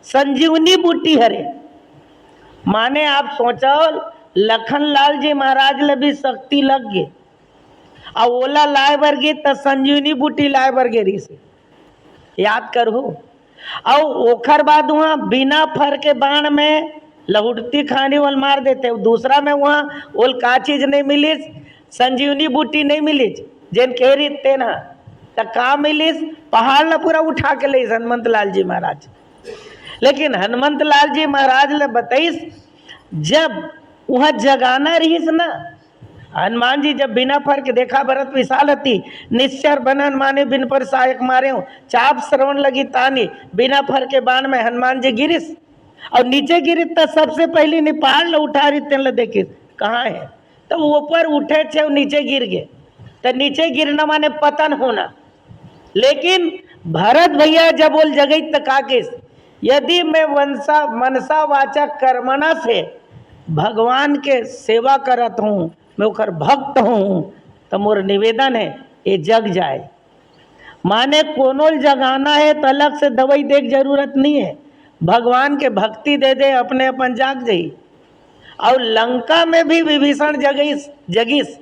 संजीवनी बूटी हरे। माने आप सोचो लखनलाल जी महाराज ले भी शक्ति लग गई, और ओला लाए वर्गी तो संजीवनी बूटी लाए वर्गेरी से याद करो। और ओखर बाद वहाँ बिना फर के बाण में लहुटती खानी वाल मार देते। दूसरा में वहाँ ओल का चीज नहीं मिली, संजीवनी बूटी नहीं मिली, जिन कह रही तेना तो का मिलिस, पहाड़ न पूरा उठा के ले हनुमंत लाल जी महाराज। लेकिन हनुमंत लाल जी महाराज ने बताइस, जब वहाँ जगाना रहीस ना, हनुमान जी जब बिना फर के देखा भरत विशाल हती, निश्चर बनन माने बिन पर सहायक मारे हूँ, चाप श्रवण लगी तानी, बिना फर के बाण में हनुमान जी गिरिस। और नीचे गिरी तो सबसे पहले नहीं पहाड़ ल उठा रही तेन देखिस कहाँ है, तो ऊपर उठे थे नीचे गिर गए। तो नीचे गिरना माने पतन होना। लेकिन भरत भैया जब बोल जगई तकाकिस, यदि मैं मनसा वाचा कर्मणा से भगवान के सेवा करत हूँ, मैं ओकर भक्त हूँ, तो मोर निवेदन है ये जग जाए। माने कोनो जगाना है तो अलग से दवाई दे जरूरत नहीं है, भगवान के भक्ति दे दे अपने अपन जाग जाई। और लंका में भी विभीषण जगिस,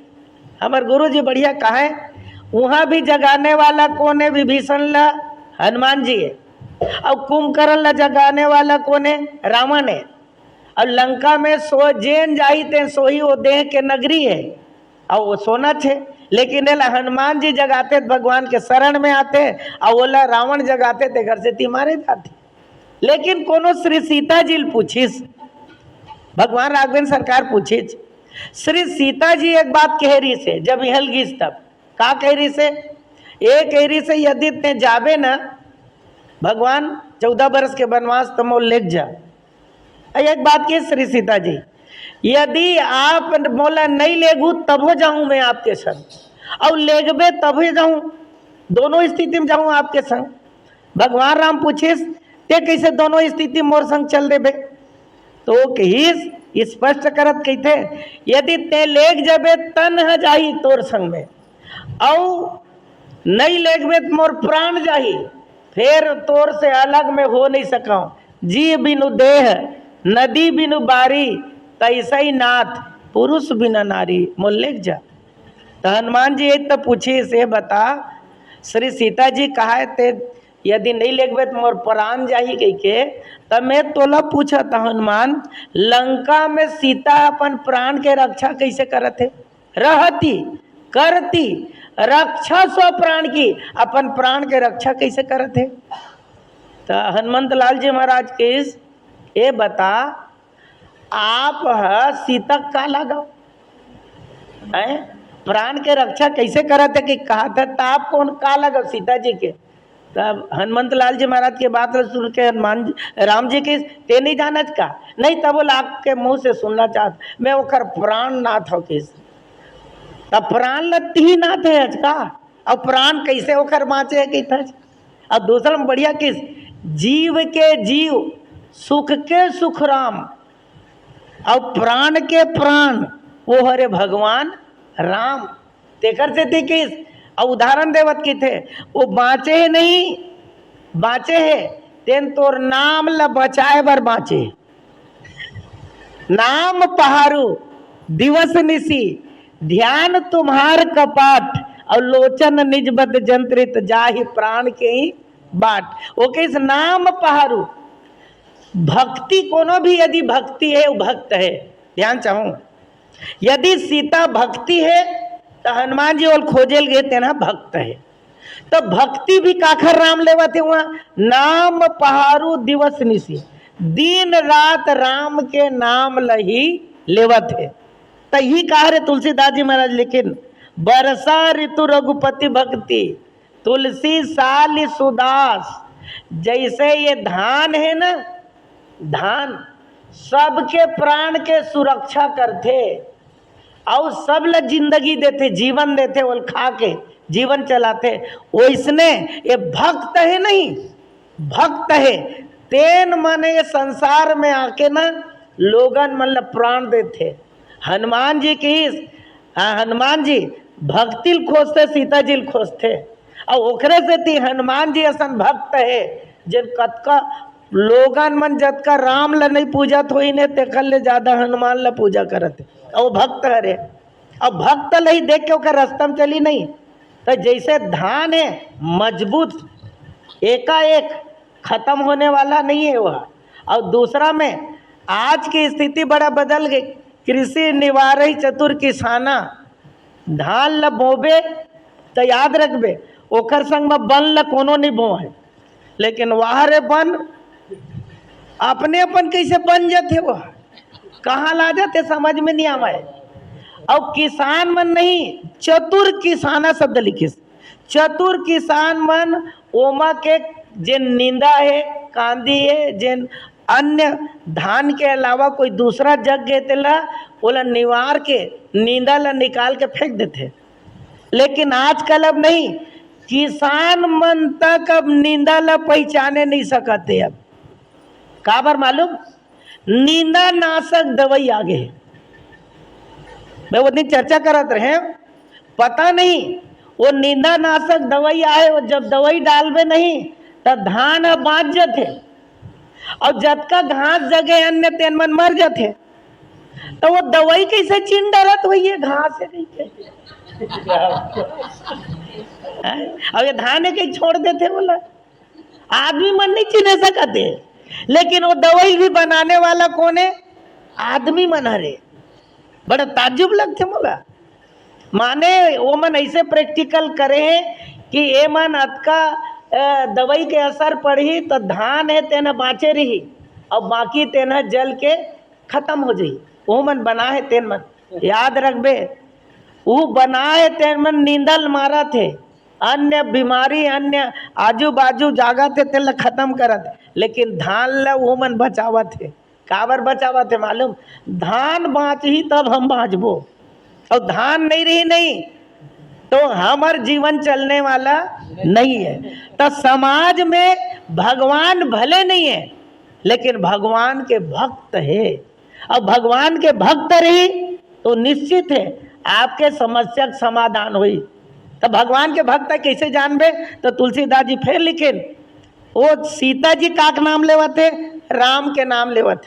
हमारे गुरु जी बढ़िया कहा है, वहाँ भी जगाने वाला कौन है? विभीषण ला हनुमान जी है, और कुंभकर्ण ला जगाने वाला कौन है? रावण है। और लंका में सो जैन जाई ते सोही वो देह के नगरी है, और वो सोना थे। लेकिन एला हनुमान जी जगाते भगवान के शरण में आते, और ओला रावण जगाते थे घर से ती मारे जाते। लेकिन कोनो श्री सीता जी पूछिस, भगवान राघवेंद्र सरकार पूछिस, श्री सीता जी एक बात कह रही से, जब हल गिस तब का कह रही से? ये कह रही से यदि ते जाबे ना भगवान 14 वर्ष के वनवास तमो लेक जा। एक बात की श्री सीता जी, यदि आप मोला नहीं लेगू तब हो जाऊं मैं आपके संग, और लेगबे तब हो जाऊं, दोनों स्थिति में जाऊं आपके संग। भगवान राम पूछिस ते कैसे दोनों स्थिति मोर संग चल देबे? तो कहिस स्पष्ट करत कहते, यदि ते लेग जबे तन ह जाही तोर संग में, और नहीं लेगबे तो मोर प्राण जाही, फिर तोर से अलग में हो नहीं सकाऊं। जी बिनु देह नदी बिनु बारी, तैसा ही नाथ पुरुष बिना नारी, मोल लेग जा। तो हनुमान जी एक तो पूछी से बता, श्री सीता जी कहा है ते यदि नहीं लेगबे तो मोर प्राण जाही कह के, तब मैं तोला पूछा था हनुमान, लंका में सीता अपन प्राण के रक्षा कैसे करते? रहती करती रक्षा सो प्राण की, अपन प्राण के रक्षा कैसे करते? तो हनुमंत लाल जी महाराज के ये बता, आप सीता का लगाओ प्राण के रक्षा कैसे करते कि कहा था, तो आप कौन का लगा सीता जी के? तब हनुमंत लाल जी महाराज के बात सुन के हनुमान राम जी के ते नहीं जानत का? नहीं, तब वो आपके मुंह से सुनना चाहत, मैं ओकर प्राण नाथ हो किस, तब प्राण लत्ती ही नाथ है का, और प्राण कैसे ओकर बाँचे है कि था। और दूसरा में बढ़िया किस, जीव के जीव सुख के सुख राम, और प्राण के प्राण वो हरे भगवान राम। तेकर से थी किस, और उदाहरण देवत की थे, वो बाँचे है नहीं, बाँचे है तेन तोर नाम ल बचाए बर बाँचे, नाम पहारू दिवस निसी, ध्यान तुम्हार कपाट, और लोचन निजबत जंत्रित जाहि प्राण के ही बाट। वो किस नाम पहारू, भक्ति कोनो भी यदि भक्ति है वो भक्त है। ध्यान चाहूं, यदि सीता भक्ति है तो हनुमान जी और खोजेल गए थे ना भक्त है। तो भक्ति भी काखर राम लेवा थे वहां, नाम पहारू दिवस निशी, दिन रात राम के नाम लही लेवा थे। तो ही कहा रे तुलसीदास जी महाराज, लेकिन बरसा ऋतु रघुपति भक्ति तुलसी साल सुदास। जैसे ये धान है ना, धान सबके प्राण के सुरक्षा करते और सब ल जिंदगी देते, जीवन देते, वो खा के जीवन चलाते। वैसने ये भक्त है नहीं, भक्त है तेन मन ये संसार में आके ना लोगन मतलब प्राण देते। हनुमान जी की हनुमान जी भक्ति खोजते, सीता जी खोजते, और ओकरे से थी हनुमान जी असन भक्त है जिन कतका लोगन मन जतका राम ल नहीं पूजत होई ने तेखर ले ज्यादा हनुमान ल पूजा करते, और भक्त हरे। अब भक्त ल ही देख के ओकर रास्ता में चली नहीं। तो जैसे धान है मजबूत, एकाएक खत्म होने वाला नहीं है वह। और दूसरा में आज की स्थिति बड़ा बदल गई, कृषि निवारही चतुर किसाना, धान ल बोबे तो याद रखबे ओकर संग में बन ल कोनो नहीं बोए, लेकिन वहाँ रे बन अपने अपन कैसे बन जाते, वह कहाँ ला जाते समझ में नहीं आवे। और किसान मन नहीं, चतुर किसाना शब्द लिखे, चतुर किसान मन ओमा के जिन नींदा है, कांदी है, जिन अन्य धान के अलावा कोई दूसरा जग गए तेला बोला निवार के नींदा ला निकाल के फेंक देते। लेकिन आजकल अब नहीं, किसान मन तक अब नींदा ला पहचाने नहीं सकते। अब काबर मालूम, नींदा नाशक दवाई आगे है। मैं वो दिन चर्चा करत रहे, पता नहीं वो नींदा नाशक दवाई आए, वो जब दवाई डालबे नहीं तब धान अब बाँच जाते, और जब का घास जगे अन्य तेन मन मर जाते। तो वो दवाई कैसे चिन डालत हुई है घास है कैसे अब ये धान है कहीं छोड़ देते, बोला आदमी मन नहीं चिन्ह सकते। लेकिन वो दवाई भी बनाने वाला कौन है, आदमी मन हरे। बड़ा ताज्जुब लगते मोला, माने वो मन ऐसे प्रैक्टिकल करे हैं कि ये मन अतका दवाई के असर पड़ी तो धान है तेना बाँचे रही और बाकी तेना जल के खत्म हो जाई। वो मन बना है तेन मन, याद रखबे वो बना है तेन मन नींदल मारा थे, अन्य बीमारी अन्य आजू बाजू जागा थे तेल खत्म करत। लेकिन धान ला वो मन बचावा थे। काबर बचावा थे मालूम, धान बाँच ही तब हम बाँचबो, और धान नहीं रही नहीं तो हमार जीवन चलने वाला नहीं है। तो समाज में भगवान भले नहीं है लेकिन भगवान के भक्त है, और भगवान के भक्त रही तो निश्चित है आपके समस्या का समाधान हुई। तो भगवान के भक्त कैसे जानबे, तो तुलसीदास जी फिर लिखे, वो सीता जी का नाम लेवत है, राम के नाम लेवत,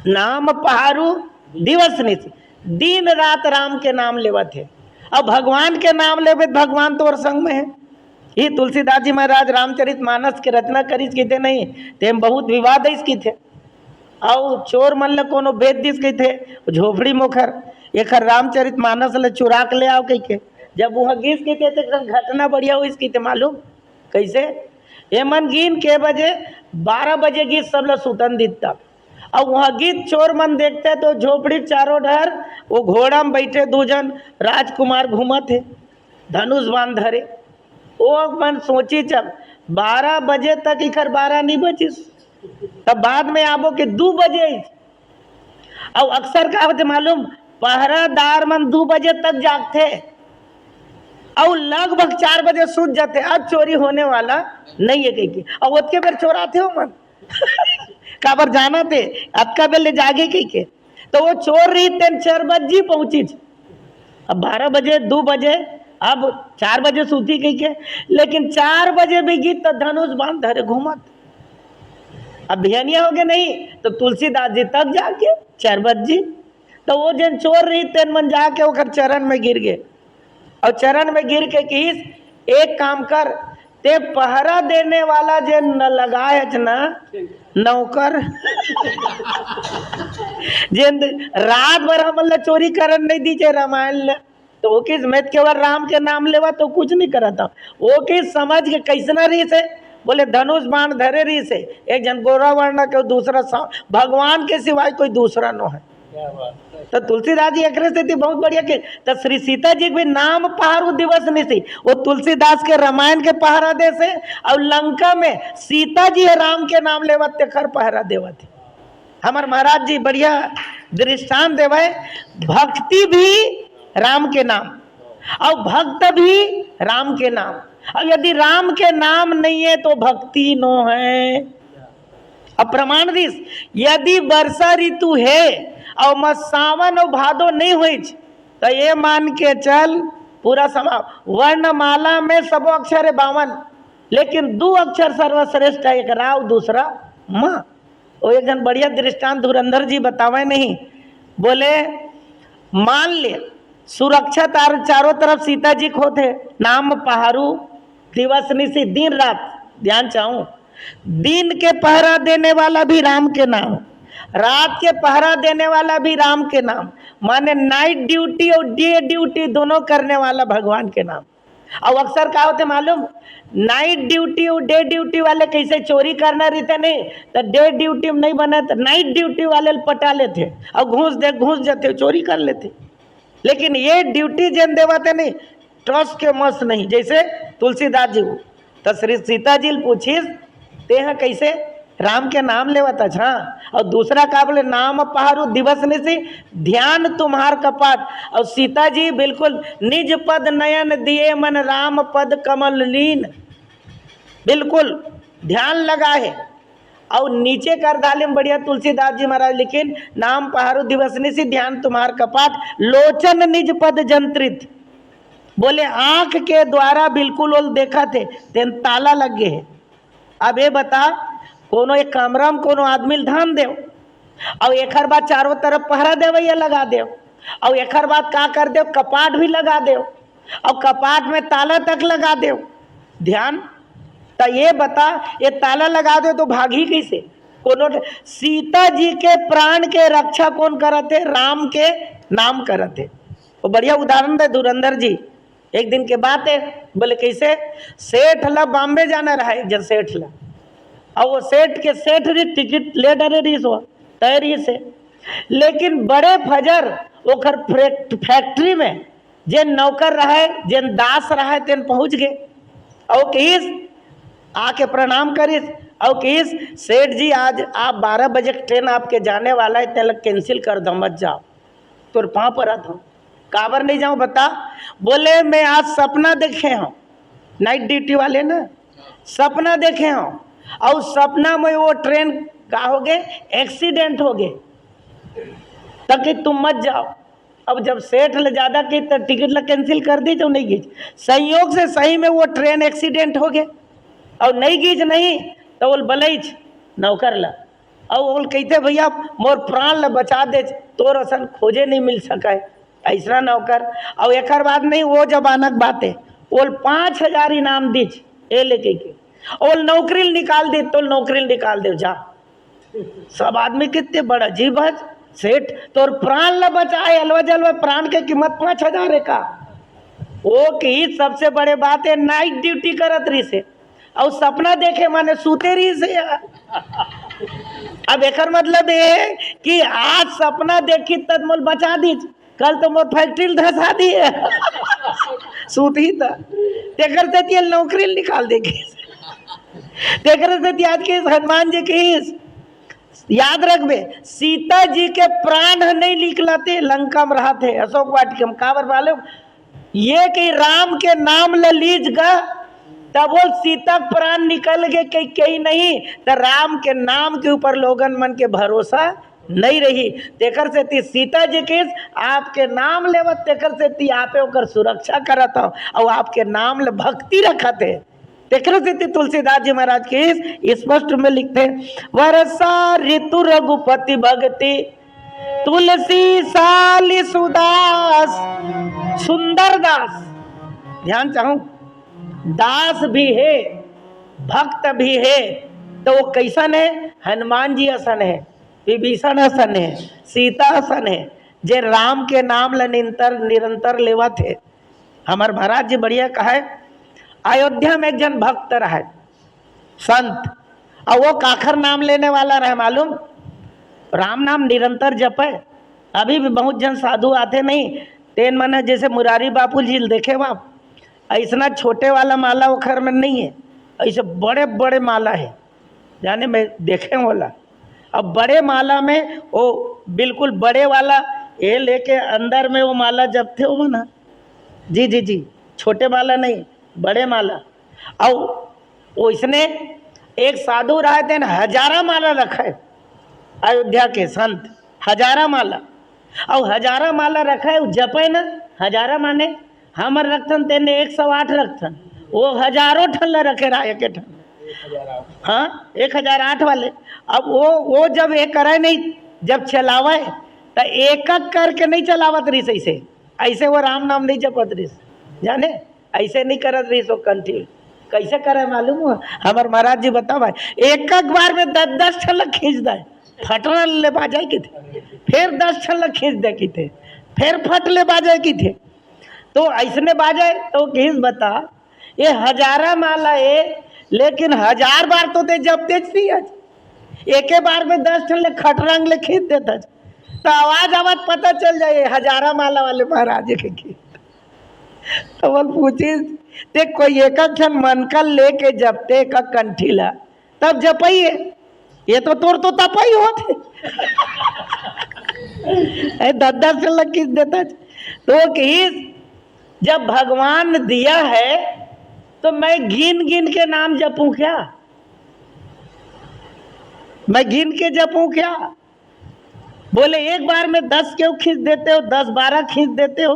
नाम पहारू दिवस निशी, दिन रात राम के नाम लेवत है। अब भगवान के नाम लेवे भगवान तो और संग में है। ये तुलसीदास जी महाराज रामचरित मानस के रचना करीस की थे नहीं ते बहुत विवाद इसकी थे, और चोर मन ल कोनो बेद दिस के थे झोपड़ी मोखर एक रामचरित मानस ल चुरा के ले आओ कह के, जब वहाँ गिस के थे तो घटना बढ़िया हो इसकी थे मालूम कैसे। ये मन गिन के बजे 12 बजे गीत सब ल सुतन दिता, और वहाँ गीत चोर मन देखते तो झोपड़ी चारों डर वो घोड़ा में बैठे 2 जन राजकुमार घूमत थे धनुष बांध धरे। वो मन सोची चल 12 बजे तक इखर 12 नहीं बचिस, तब बाद में आबो कि 2 बजे। और अक्सर का होते मालूम, पहरादार मन 2 बजे तक जागते और लगभग 4 बजे सूत जाते, अब चोरी होने वाला नहीं है कहीं की। और उसके फिर चोराते हो मन काबर जाना थे अतका बेले जागे कहीं के, तो वो चोर रही तेन 4 बजे पहुंची, अब 12 बजे 2 बजे अब 4 बजे सूती कहीं के, लेकिन 4 बजे भी गीत तो धनुष बांध धरे घूमत। अब भियनिया हो गए नहीं तो तुलसीदास जी तक जाके 4 बजे, तो वो जन चोर रही तेन मन जाके ओकर चरण में गिर गए, और चरण में गिर के किस, एक काम कर, ते पहरा देने वाला जे न लगाए ना नौकर जे रात भर हमला चोरी करन नहीं दीजिए रामायण ले, तो वो किस मैं केवल राम के नाम लेवा तो कुछ नहीं करा था। वो किस समझ के कैसना रही से, बोले धनुष बाण धरे रही से, एक जन गोरा वर्ण के दूसरा भगवान के सिवाय कोई दूसरा न है। तो तुलसीदास जी एक स्थिति बहुत बढ़िया के, तो श्री सीता जी भी नाम पहाड़ू दिवस नहीं थी, वो तुलसीदास के रामायण के पहरा दे से, और लंका में सीता जी राम के नाम लेवा तेखर पहरा देवा थे। हमारे महाराज जी बढ़िया दृष्टांत देवे, भक्ति भी राम के नाम और भक्त भी राम के नाम, और यदि राम के नाम नहीं है तो भक्ति नो है। अब प्रमाण दिस, यदि वर्षा ऋतु है और मत सावन और भादो नहीं हुई तो ये मान के चल पूरा समाप्त। वर्णमाला में सब अक्षर है 52, लेकिन 2 अक्षर सर्वश्रेष्ठ है, एक राव दूसरा माँ। वो एक जन बढ़िया दृष्टांत धुरंधर जी बतावे नहीं, बोले मान ले सुरक्षा तार चारों तरफ सीता जी को थे, नाम पहाड़ू दिवस निशी दिन रात, ध्यान चाहूं दिन के पहरा देने वाला भी राम के नाम, रात के पहरा देने वाला भी राम के नाम, माने नाइट ड्यूटी और डे ड्यूटी दोनों करने वाला भगवान के नाम। और अक्सर क्या होते मालूम, नाइट ड्यूटी और डे ड्यूटी वाले कैसे चोरी करना रहते नहीं, तो डे ड्यूटी में नहीं बने तो नाइट ड्यूटी वाले पटा लेते और घूस जाते चोरी कर लेते। लेकिन ये ड्यूटी जन देवाते नहीं, ट्रस्ट के मस्त नहीं, जैसे तुलसीदास जी तो श्री सीता जी पूछिस ते हैं कैसे राम के नाम लेवता छा, और दूसरा का बोले नाम पहाड़ू दिवस ने से ध्यान तुम्हार कपाट, और सीता जी बिल्कुल निज पद नयन दिए मन राम पद कमल लीन, बिल्कुल ध्यान लगा है। और नीचे कर डाले में बढ़िया तुलसीदास जी महाराज लेकिन नाम पहाड़ू दिवस ने से ध्यान तुम्हार कपाट, लोचन निज पद जंत्रित, बोले आंख के द्वारा बिल्कुल ओल देखा थे तेन ताला लग गए है। अब ये बता कोनो एक कमरा में कोनो आदमी ध्यान दे, और एक बात चारों तरफ पहरा देवैया लगा दे, और एक बात का कर दे कपाट भी लगा दे, और कपाट में ताला तक लगा दे ध्यान। तो ये बता ये ताला लगा दे तो भागी कैसे, कोनो सीता जी के प्राण के रक्षा कौन करते, राम के नाम करते। वो बढ़िया उदाहरण दे धुरंधर जी, एक दिन के बात है, बोले कैसे सेठ ला बॉम्बे जाना रहा एक जन सेठ ला, और वो सेठ के सेठ री टिकट ले डरे रही सो तैयारी से, लेकिन बड़े फजर ओखर फैक्ट्री में जेन नौकर रहे जेन दास रहे तेन पहुंच गए, और कहिस आके प्रणाम करिस, और कहिस सेठ जी आज आप 12 बजे ट्रेन आपके जाने वाला है, तेल कैंसिल कर दो मत जाओ, तो पाँव पर आता हूँ, काबर नहीं जाऊँ बता, बोले मैं आज सपना देखे हूँ, नाइट ड्यूटी वाले ना सपना देखे हूँ, और सपना में वो ट्रेन का हो गए एक्सीडेंट हो गए, ताकि तुम मत जाओ। अब जब सेठ ले ज़्यादा की तो टिकट ला कैंसिल कर दी तो नहीं गई, संयोग से सही में वो ट्रेन एक्सीडेंट हो गए, और नहीं गीच नहीं तो वो बलैच नौकर ला, और वो कहते भैया मोर प्राण ला बचा दे, तो रसन खोजे नहीं मिल सका है ऐसा नौकर। और एक बात नहीं वो जबानक बात है, वो 5000 इनाम दीज ए लेके के, और नौकरी निकाल दे तो नौकरी निकाल दे जा। सब आदमी कितने बड़ा जीव है, सेठ तो प्राण ला बचाए, अलवा जलवा प्राण के कीमत 5000 है का, वो की सबसे बड़े बात है नाइट ड्यूटी करत रही से, और सपना देखे माने सूते रही से। अब एक मतलब ये कि आज सपना देखी तब मोल बचा दीज, कल तो मोर फैक्ट्री धसा दी सूती था तेकर से नौकरी निकाल देगी, तेकर से आज के हनुमान जी की याद रखबे सीता जी के प्राण नहीं निकलते लंका में रहते अशोक वाटिका में, काबर वाले ये कि राम के नाम ले लीज गा तब वो सीता प्राण निकल गए कहीं नहीं, तो राम के नाम के ऊपर लोगन मन के भरोसा नहीं रही, तेकर से ती सीता जी के आपके नाम लेवत, तेकर से ती आपे ओकर सुरक्षा करत हो, और आपके नाम ले भक्ति रखत है। तेकर से ती तुलसीदास जी महाराज के स्पष्ट में लिखते, वर्षा ऋतु रघुपति भक्ति तुलसी साली सुदास सुंदर दास, ध्यान चाहूं, दास भी है, भक्त भी है, तो वो कैसन है? हनुमान जी असन है, विभीषण असन है, सीता असन है, जे राम के नाम ल निरंतर लेवा थे। हमार महाराज जी बढ़िया कहा है, अयोध्या में एक जन भक्त रहे, संत, और वो काखर नाम लेने वाला रहे, मालूम? राम नाम निरंतर जपे। अभी भी बहुत जन साधु आते नहीं, तेन मन जैसे मुरारी बापू जी देखे बाप, ऐसा छोटे वाला माला वो घर में नहीं है, ऐसे बड़े बड़े माला है, जाने मैं देखे वाला। अब बड़े माला में वो बिल्कुल बड़े वाला ये लेके अंदर में वो माला जपते हो ना, जी जी जी, छोटे माला नहीं, बड़े माला। और इसने एक साधु रहे थे ना, हजारा माला रखा है, अयोध्या के संत हजारा माला, और हजारा माला रखा है, जपे ना हजारा माने हमर रखथन तेने 108 रखथन, वो हजारों ठल्ला रखे रहा एक ठन, हाँ 1008 वाले। अब वो जब एक करे नहीं, जब चलावे तो एक एक करके नहीं चलावत रही, ऐसे ऐसे वो राम नाम नहीं जपत रही, जाने ऐसे नहीं करत रही सो कंठी। कैसे करे मालूम हो? हमारे महाराज जी बता भाई, एक एक बार में 10-10 छलक खींच दे, फटना ले बाजाए की थे, फिर 10 छलक खींच दे की थे, फिर फट ले बाजाए की थे, तो ऐसने बाजाए तो खींच बता। ये हजारा माला है, लेकिन 1000 बार तो ते जपते थी, एक बार में 10 छल खटरंग ले खींच देता, तो आवाज पता चल जाए हजारा माला वाले महाराज के खींच। तो बोल पूछी ते कोई एक क्षण मनकल लेके जपते का कंठीला, तब जपइए, ये तो तोर तो तपाई होते 10-10 से लग खींच देता। तो खींच, जब भगवान दिया है तो मैं गिन गिन के नाम जपूं क्या? मैं गिन के जपूं क्या? बोले एक बार में 10 क्यों खींच देते हो, 10-12 खींच देते हो?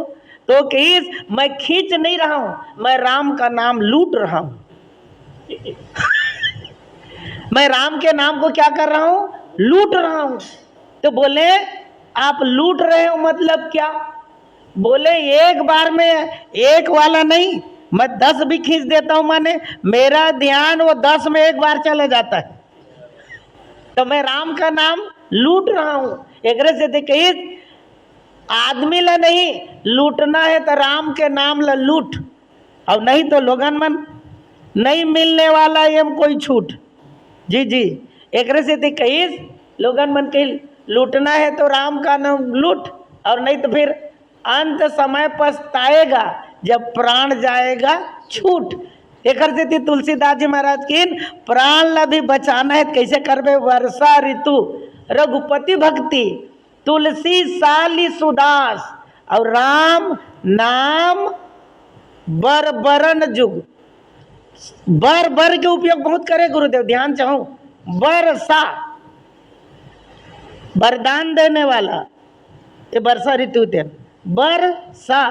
तो खींच, मैं खींच नहीं रहा हूं, मैं राम का नाम लूट रहा हूं मैं राम के नाम को क्या कर रहा हूं? लूट रहा हूं। तो बोले आप लूट रहे हो मतलब क्या? बोले एक बार में एक वाला नहीं, मैं 10 भी खींच देता हूं, माने मेरा ध्यान वो 10 में एक बार चले जाता है, तो मैं राम का नाम लूट रहा हूं। एक से देखिए, आदमी ला नहीं लूटना है तो राम के नाम ला लूट, और नहीं तो लोगन मन नहीं मिलने वाला ये कोई छूट। जी जी, एक से देखिए, लोगन मन कहीं लूटना है तो राम का नाम लूट, और नहीं तो फिर अंत समय पछताएगा जब प्राण जाएगा छूट। एक से तुलसीदास जी महाराज की प्राण ला भी बचाना है, कैसे करबे? वर्षा ऋतु रघुपति भक्ति तुलसी साली सुदास, और राम नाम बर बरन जुग। बर बर के उपयोग बहुत करे गुरुदेव, ध्यान चाहूं, वर्षा वरदान देने वाला, ये वर्षा ऋतु थे, वर्षा।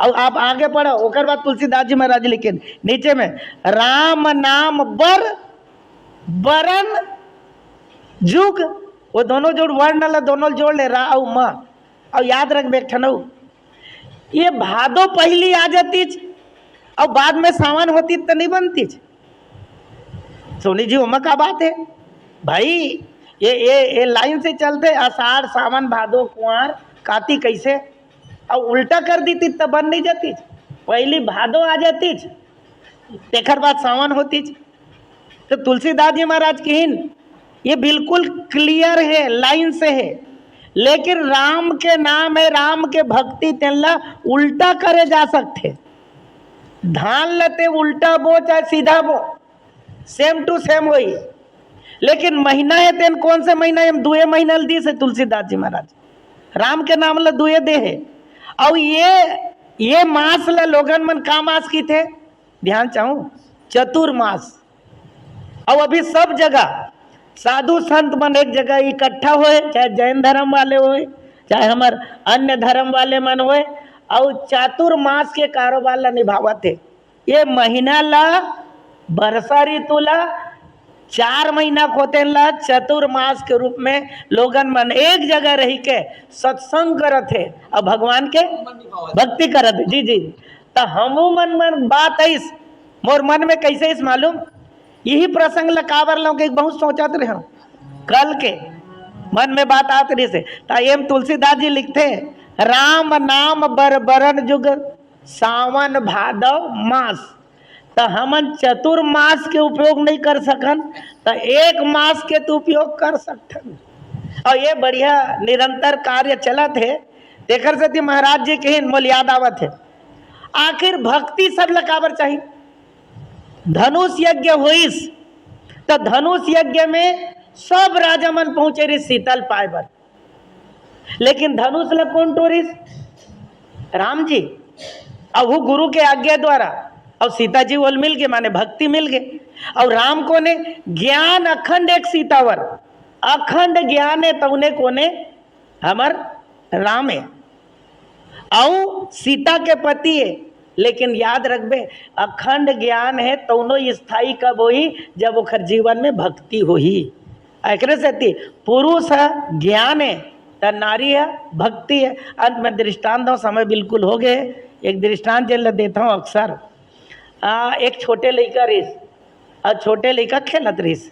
और आप आगे पढ़ो, ओकर बाद तुलसीदास जी महाराज लिखे नीचे में, राम नाम बर बरन जुग, वो दोनों जोड़ वर्ण ला दोनों जोड़ ले, रा और माँ। और याद रख बैठनऊ, ये भादो पहली आ जाती और बाद में सावन होती तो नहीं बनती। सोनी जी उमा का बात है भाई, ये लाइन से चलते, आषाढ़ सावन भादो कुंवर कार्तिक कैसे, और उल्टा कर दी थी तब बन नहीं जाती, पहली भादो आ जाती, तेखर बाद सावन होती। तो तुलसीदास जी महाराज की ये बिल्कुल क्लियर है, लाइन से है, लेकिन राम के नाम है, राम के भक्ति तेला उल्टा करे जा सकते, धान लते उल्टा बो चाहे सीधा बो, सेम टू सेम होई। लेकिन महीना है तेन कौन से महीना? हम 2 महीना दी से तुलसीदास जी महाराज राम के नाम ला 2 दे है। और ये मास ला लोगन मन का मास की थे? ध्यान चाहूं, चतुर्मास। और अभी सब जगह साधु संत मन एक जगह इकट्ठा होए, चाहे जैन धर्म वाले होए, चाहे हमार अन्य धर्म वाले मन होए, और चातुर्मास के कारोबार ला निभावत है। ये महीना ला वर्षा ऋतु ला 4 महीना होते ला चतुर्मास के रूप में लोगन मन एक जगह रह के सत्संग करत है और भगवान के भक्ति करत है। जी जी, तो हमू मन मन बात ऐस मोर मन में कैसे इस मालूम यही प्रसंग लकावर लो के बहुत सोचत रहे हम कल के मन में बात आत रही से एम तुलसीदास जी लिखते राम नाम बरबरन जुग सावन भादव मास। तो हमन चतुर्मास के उपयोग नहीं कर सकन तो एक मास के तो उपयोग कर सकथन और ये बढ़िया निरंतर कार्य चलत है। तेकर से महाराज जी के मोल याद आवत है आखिर भक्ति सब लकाबर चाहिए। धनुष यज्ञ होइस तो धनुष यज्ञ में सब राजा मन पहुंचे रे शीतल पाए बर, लेकिन धनुष ल कौन टोरिस राम जी और वो गुरु के आज्ञा द्वारा और सीता जी बोल मिल गए माने भक्ति मिल गए और राम को ने ज्ञान अखंड एक सीतावर अखंड ज्ञान है तौने कोने हमर राम है और सीता के पति है। लेकिन याद रखबे अखंड ज्ञान है तौनो स्थायी कब होही जब ओखर जीवन में भक्ति होही। एकरे से पुरुष है ज्ञान है तो नारी है भक्ति है। अंत में दृष्टांत दो समय बिल्कुल हो गए। एक दृष्टांत जल देता हूँ अक्सर एक छोटे लड़का रिस और छोटे लड़का खेलत रिस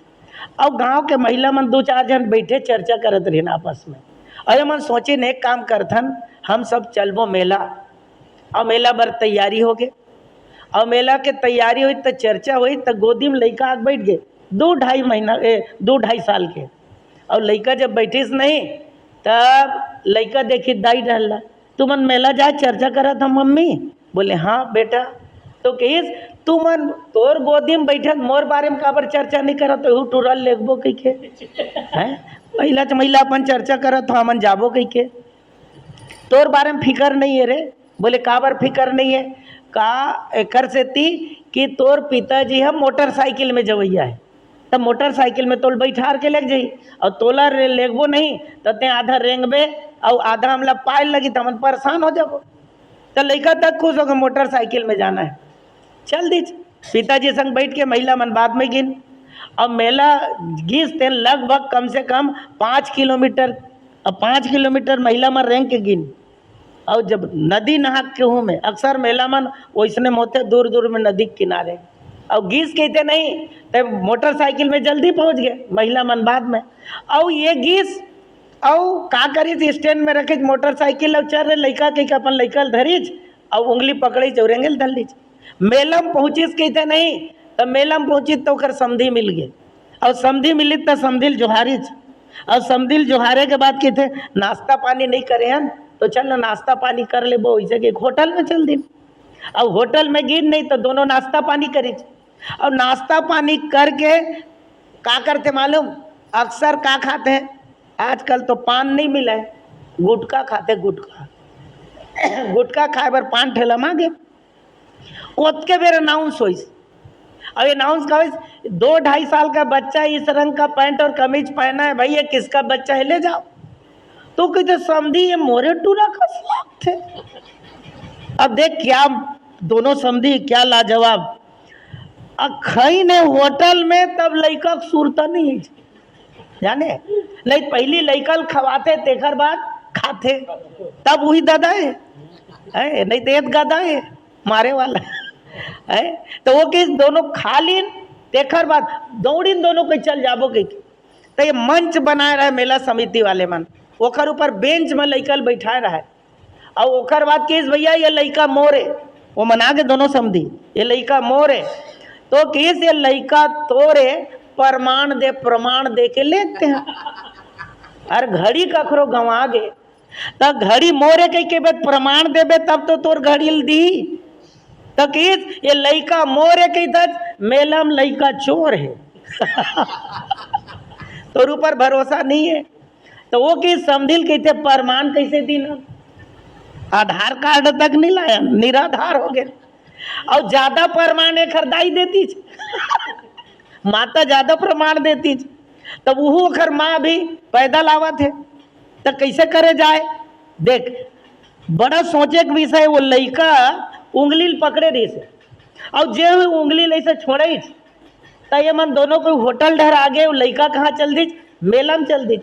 और गांव के महिला मन 2-4 जन बैठे चर्चा करत रहिन आपस में और मन सोचे ने एक काम करथन हम सब चलबो मेला और मेला बर तैयारी हो गए और मेला के तैयारी हुई तो चर्चा हुई तो गोदी में लड़का आग बैठ गए 2-2.5 साल के और लड़का जब बैठिस नहीं तब लड़का देखी दाई डहला तुमन मेला जाए चर्चा करा था मम्मी बोले हाँ बेटा तो कहिस तुमन तोर गोदी में बैठे मोर बारे में काबर चर्चा नहीं करा तो टूरल लेखबो कही के हैं महिला महिला अपन चर्चा करा तो हमन जाबो कही के तोर बारे में फिकर नहीं है रे। बोले काबर फिकर नहीं है का एकर से ती कि तोर पिताजी हम मोटरसाइकिल में जवैया है तब मोटरसाइकिल में तोल बैठार के लेक जाई और तोला लेगबो नहीं तो ते आधा रेंगबे और आधा हमला पायल लगी तो हम परेशान हो जाबो। तो लड़का तक खुश होगा मोटरसाइकिल में जाना है चल दीज पिताजी संग बैठ के महिला मन बाद में गिन और मेला घिस ते लगभग कम से कम 5 किलोमीटर और 5 किलोमीटर महिला मन रेंग के गिन और जब नदी नहा के हूँ में अक्सर मेला मन वैसने होते दूर दूर में नदी के किनारे और गीस कहते नहीं तो मोटरसाइकिल में जल्दी पहुँच गए महिला मन बाद में और ये गीस और का करी स्टैंड में रखे मोटरसाइकिल और चल रहे लड़का कही अपन लड़का धरीज और उंगली पकड़ी चौरेंगे धर लीज मेलम पहुँचिस कहते नहीं तो मेलम पहुँची तो ओकर समधी मिल गए और समधी मिली तो समधिल जोहारिज और समधिल जोहारे के बाद कहते नाश्ता पानी नहीं करे हैं तो चल ना नाश्ता पानी कर ले वो वैसे कि होटल में चल दिन अब होटल में गिन नहीं तो दोनों नाश्ता पानी करी और नाश्ता पानी करके का करते मालूम अक्सर का खाते हैं आजकल तो पान नहीं मिला है गुटखा खाते गुटखा खाए बर पान ठेला मांगे ओतके बेर अनाउंस होइस और अनाउंस का 2-2.5 साल का बच्चा इस रंग का पैंट और कमीज पहना है भाई ये किसका बच्चा है ले जाओ तो कहते समझी ये मोरे टूरा का स्वाग थे। अब देख क्या दोनों समझी क्या लाजवाब अखई ने होटल में तब लड़का सुरता नहीं जाने नहीं पहली लड़कल खवाते तेकर बाद खाते तब वही दादा है नहीं तो एक गादा है मारे वाला है तो वो किस दोनों खा लीन तेकर बाद दौड़ीन दोनों को चल जाबो कही तो ये मंच बनाए रहे मेला समिति वाले मन ओकर ऊपर बेंच में लड़कल बैठाए रहे और ओकर बाद किस भैया ये लड़का मोरे वो मना के दोनों समझी ये लड़का मोरे तो किस ये लड़का तोरे प्रमाण दे के लेते हैं अरे घड़ी कखरो गंवा गे तो घड़ी मोरे कह के प्रमाण देबे तब तो तोर घड़ी दी तो किस ये लड़का मोरे कही तक मेलम लड़का चोर है तोर ऊपर भरोसा नहीं है तो वो किस समझिल कहते प्रमाण कैसे दी ना आधार कार्ड तक नहीं लाया निराधार हो गया और ज्यादा प्रमाण एक खरीदाई देती माता ज्यादा प्रमाण देती तब वो खर माँ भी पैदल आवत है तो कैसे करे जाए देख बड़ा सोचे के विषय वो लड़का उंगली पकड़े रही से और जे उंगली ऐसे छोड़े तो ये मन दोनों को होटल ढर आगे वो लड़का कहाँ चल दी मेला में चल दी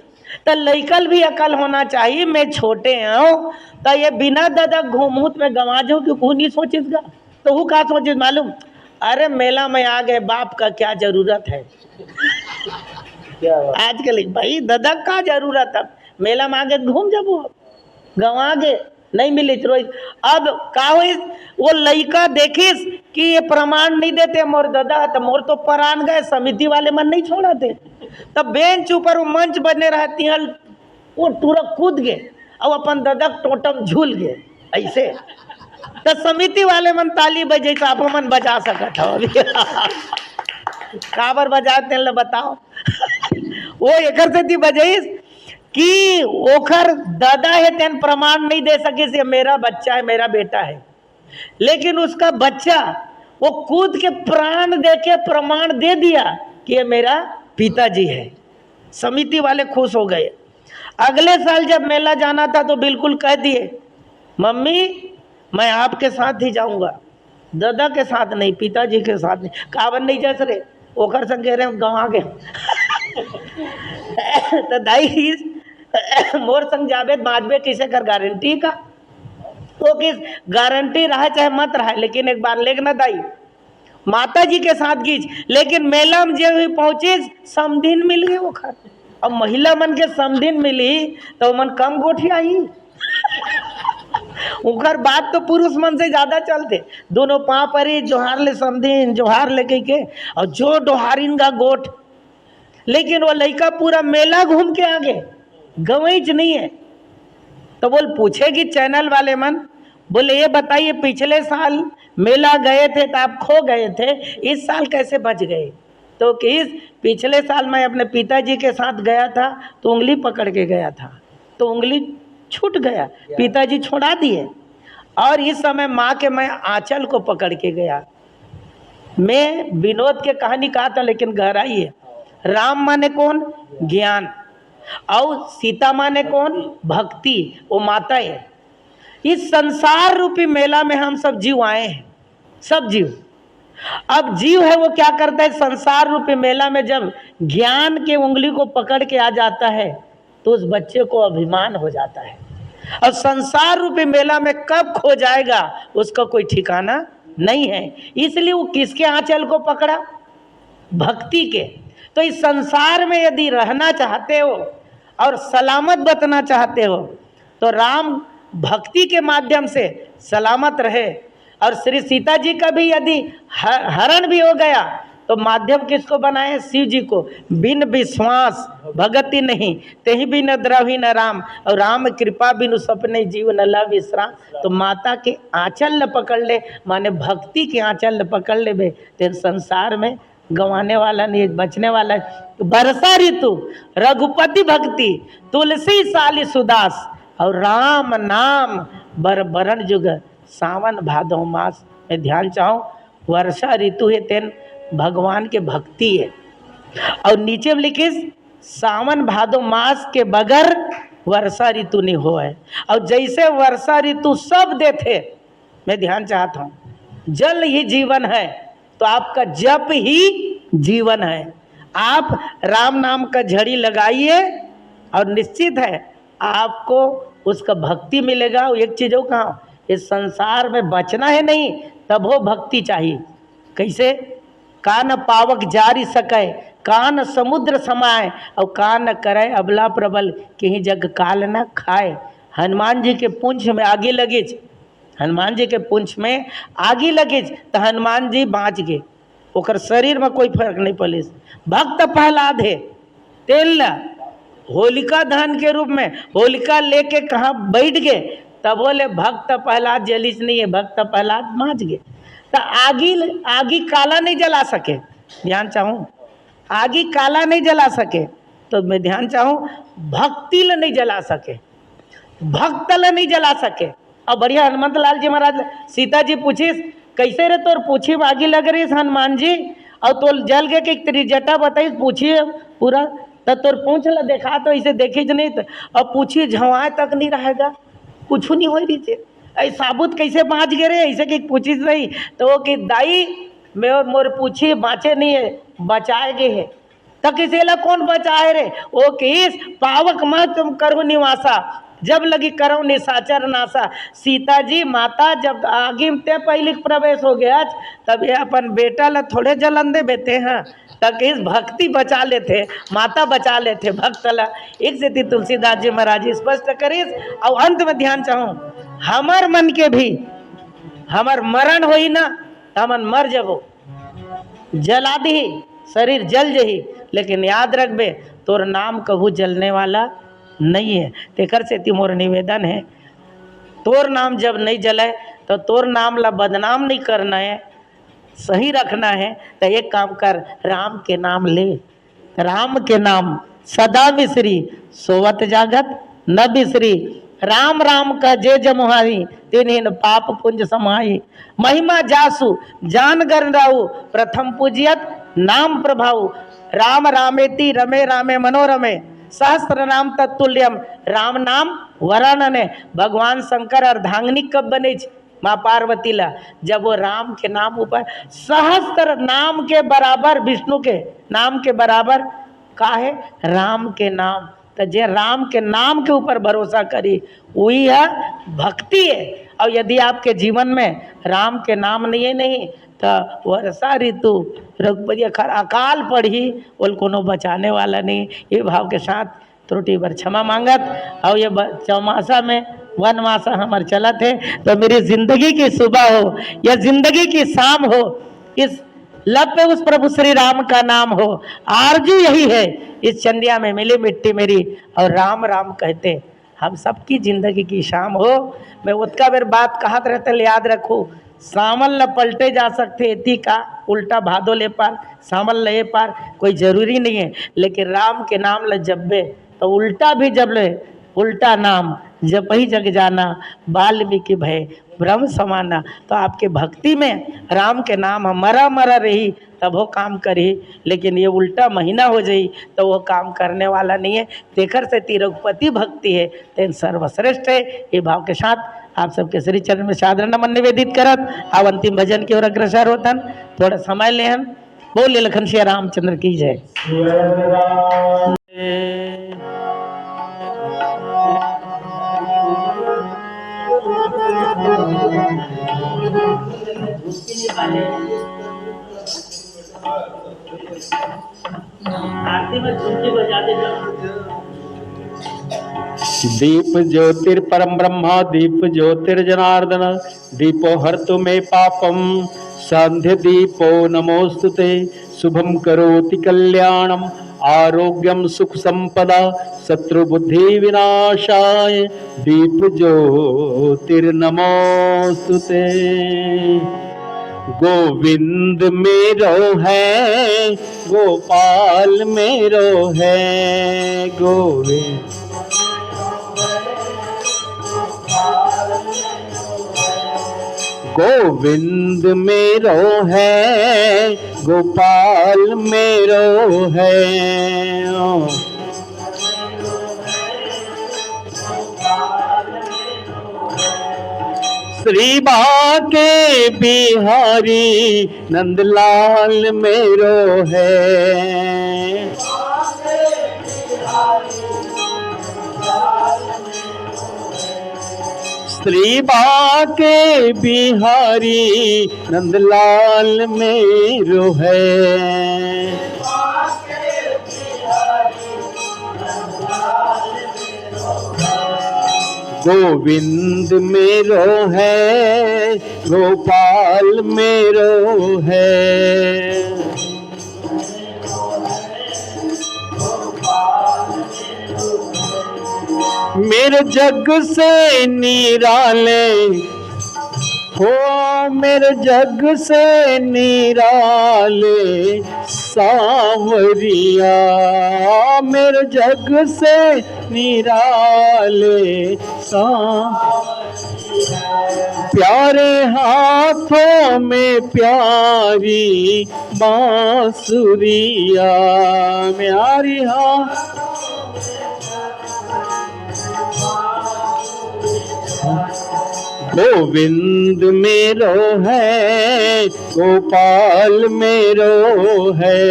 तो लइकल भी अकल होना चाहिए। मैं छोटे हूँ तो ये बिना दादा घूमूत में गंवा जाऊँ कि कोई नहीं सोचिसगा। तो वो का सोचिस मालूम, अरे मेला में आ गए, बाप का क्या जरूरत है। आजकल भाई दादा का जरूरत है, मेला में आ गए घूम जब गंवा गए नहीं मिली रोज। अब का होइस, वो लइका देखिस कि ये प्रमाण नहीं देते मोर दादा, तो मोर तो परान गए, समिति वाले मन नहीं छोड़ते। तब बेंच ऊपर वो मंच बने रहती है, वो तुरंत कूद गए और अपन दादा टोटम झूल गए ऐसे। तो समिति वाले मन ताली बजे तो आप मन बजा सकत हो अभी काबर बजाते हैं बताओ। वो एकर से थी बजाइस कि ओखर दादा है तेन प्रमाण नहीं दे सके से मेरा बच्चा है, मेरा बेटा है। लेकिन उसका बच्चा वो कूद के प्राण दे के प्रमाण दे दिया कि ये मेरा पिताजी है। समिति वाले खुश हो गए। अगले साल जब मेला जाना था तो बिल्कुल कह दिए, मम्मी मैं आपके साथ ही जाऊंगा, दादा के साथ नहीं, पिताजी के साथ नहीं। कावन नहीं जैस रे ओकर संग कह रहे गंवा गए तो दाई मोर संग जाबे बाजबे किसे कर गारंटी का, तो किस गारंटी रहा चाहे मत रहा। लेकिन एक बार लेना दाई माता जी के साथ गीच, लेकिन मेला में जब भी पहुंचे समधिन मिल गए वो खर। अब महिला मन के समधिन मिली तो मन कम गोठी आई उनकर बात तो पुरुष मन से ज्यादा चलते। दोनों पाँव पर ही जोहार ले समधिन, जोहार लेके के और जो डोहारिन का गोठ। लेकिन वो लड़का पूरा मेला घूम के आ गए, गवैच नहीं है। तो बोल पूछेगी चैनल वाले मन, बोले ये बताइए पिछले साल मेला गए थे तो आप खो गए थे, इस साल कैसे बच गए। तो किस पिछले साल मैं अपने पिताजी के साथ गया था तो उंगली पकड़ के गया था, तो उंगली छूट गया, पिताजी छोड़ा दिए। और इस समय माँ के मैं आंचल को पकड़ के गया। मैं विनोद के कहानी कहा था लेकिन गहराई है। राम माने कौन, ज्ञान, और सीता माने कौन, भक्ति, वो माता है। इस संसार रूपी मेला में हम सब जीव आए हैं, सब जीव। अब जीव है वो क्या करता है, संसार रूपी मेला में जब ज्ञान के उंगली को पकड़ के आ जाता है तो उस बच्चे को अभिमान हो जाता है। और संसार रूपी मेला में कब खो जाएगा उसका कोई ठिकाना नहीं है। इसलिए वो किसके आंचल को पकड़ा, भक्ति के। तो इस संसार में यदि रहना चाहते हो और सलामत बचना चाहते हो तो राम भक्ति के माध्यम से सलामत रहे। और श्री सीता जी का भी यदि हरण भी हो गया तो माध्यम किसको बनाए, शिव जी को। बिन विश्वास भगति नहीं, तेहि बिन द्रवि न राम, और राम कृपा बिनु सपने जीव न लव विश्राम। तो माता के आंचल न पकड़ ले, माने भक्ति के आंचल न पकड़ ले बे, तेरे संसार में गंवाने वाला नहीं, बचने वाला है। बरसा ऋतु रघुपति भक्ति, तुलसी साली सुदास, और राम नाम बरबरण जुग, सावन भादो मास। में ध्यान चाहूँ वर्षा ऋतु है तेन भगवान के भक्ति है। और नीचे में लिखिस सावन भादो मास के बगैर वर्षा ऋतु नहीं हो है। और जैसे वर्षा ऋतु सब देते, मैं ध्यान चाहता हूँ, जल ही जीवन है तो आपका जप ही जीवन है। आप राम नाम का झड़ी लगाइए और निश्चित है आपको उसका भक्ति मिलेगा। एक चीज़ हो कहाँ, इस संसार में बचना है नहीं तब हो भक्ति चाहिए। कैसे, कान पावक जारी सके, कान समुद्र समाए, और कान करे अबला प्रबल, कहीं जग काल न खाए। हनुमान जी के पूंछ में आगे लगे, हनुमान जी के पूंछ में आगे लगे तो हनुमान जी बाँच गए, ओकर शरीर में कोई फर्क नहीं पड़े। भक्त प्रहलाद है तेल होलिका दहन के रूप में होलिका लेके कहाँ बैठ गए, तब बोले भक्त प्रहलाद जलिस नहीं है, भक्त प्रहलाद बाँच गए। तो आगी काला नहीं जला सके, ध्यान चाहूँ, आगी काला नहीं जला सके तो मैं ध्यान चाहूँ भक्ति ल नहीं जला सके, भक्त ल नहीं जला सके। और बढ़िया हनुमंत लाल जी महाराज सीता जी पूछिस कैसे रे तोर पूछी आगी लग रही हनुमान जी, और तो जल के तेरी जटा बताई पूछिए पूरा, तो तोर पूछ ला देखा तो ऐसे देखी नहीं तो अब पूछिए झवाए तक नहीं रहेगा, कुछ नहीं हो रही थे ऐ साबुत कैसे बाँच गए रे, ऐसे कि पूछिस नहीं तो वो कि दाई मैं और मोर पूछी बाँचे नहीं है, बचाए गए है। तक इसेला कौन बचाए रे, ओ किस पावक मत तुम करो निवासा, जब लगी करो निशाचर नासा। सीता जी माता जब आगे ते पहले प्रवेश हो गया, तब ये अपन बेटा ला थोड़े जलन दे बेते हैं, तक इस भक्ति बचा लेते, माता बचा लेते भक्त ला। एक से तुलसीदास जी महाराज स्पष्ट करीस। और अंत में ध्यान चाहूँ, हमार मन के भी हमार मरण होई ना, हमन मर जबो, जला दी शरीर जल जही, लेकिन याद रखबे तोर नाम कभू जलने वाला नहीं है। तेकर से मोर निवेदन है, तोर नाम जब नहीं जले तो तोर नाम ला बदनाम नहीं करना है, सही रखना है। तो एक काम कर, राम के नाम ले, राम के नाम सदा बिसरी, सोवत जागत न बिसरी। राम राम का जे जमुहाई, तिन्हिन पाप पुंज समाई। महिमा जासु जान गर राउ, प्रथम पूजियत नाम प्रभाऊ। राम रामेति रमे रामे मनोरमे, सहस्त्र नाम तत्तुल्यम। राम नाम वरानने। भगवान शंकर अर्धांगिनी कब बने, माँ पार्वती ला, जब वो राम के नाम ऊपर सहस्त्र नाम के बराबर, विष्णु के नाम के बराबर का है राम के नाम। तो जे राम के नाम के ऊपर भरोसा करी वही है भक्ति है। और यदि आपके जीवन में राम के नाम नहीं है नहीं, तो वर्षा ऋतु रघुपति अकाल पड़ी, बोल कोनो बचाने वाला नहीं। ये भाव के साथ त्रुटि पर क्षमा मांगत। और ये चौमासा में वनमासा हमार चलत है, तो मेरी जिंदगी की सुबह हो या जिंदगी की शाम हो, इस लब पे उस प्रभु श्री राम का नाम हो। आरजू यही है इस चंदिया में मिली मिट्टी मेरी, और राम राम कहते हम सबकी जिंदगी की शाम हो। मैं उत्का बेर बात कहत रहते याद रखो, सामल न पलटे जा सकते इति का उल्टा भादो ले पार, सामल ले पार कोई जरूरी नहीं है। लेकिन राम के नाम ल जब्बे तो उल्टा भी जब ले, उल्टा नाम जब ही जग जाना, वाल्मीकि भय ब्रह्म समाना। तो आपके भक्ति में राम के नाम मरा मरा रही तब वो काम करी, लेकिन ये उल्टा महीना हो जाई तो वो काम करने वाला नहीं है। तेकर से तिरुपति भक्ति है तेन सर्वश्रेष्ठ है। ये भाव के साथ आप सबके श्री चरण में सादर नमन निवेदित करत अब अंतिम भजन की ओर अग्रसर होतन। थोड़ा समय लेहन। बोले लखन श्री रामचंद्र की जय। आरती में झुमके बजा दे। दीप ज्योतिर परम ब्रह्मा, दीप ज्योतिर जनार्दन, दीपो हर्तु मे पापम, संध्य दीपो नमोस्तुते। शुभम करोति कल्याणम, आरोग्यम सुख संपदा, शत्रु बुद्धि विनाशाय, दीप ज्योतिर नमोस्तुते। गोविंद मेरो है, गोपाल मेरो है, गोविंद गोविंद मेरो है, गोपाल मेरो है। श्री बाके बिहारी नंदलाल मेरो है। श्री बाके बिहारी नंदलाल मेरो है। गोविंद मेरो है, गोपाल मेरो है। मेरे जग से निराले हो, मेरे जग से निराले सांवरिया, मेरे जग से निराले प्यारे हाथों में प्यारी बांसुरिया, प्यारी हाथ गोविंद मेरो है, गोपाल मेरो है।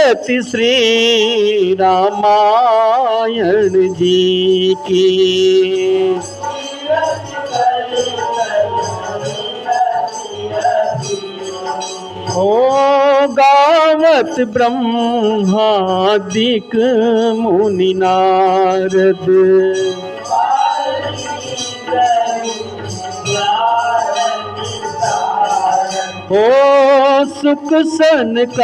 कीरति श्री रामायण जी की। ओ गावत ब्रह्मादिक मुनि नारद, ओ सुख सनकादिशेष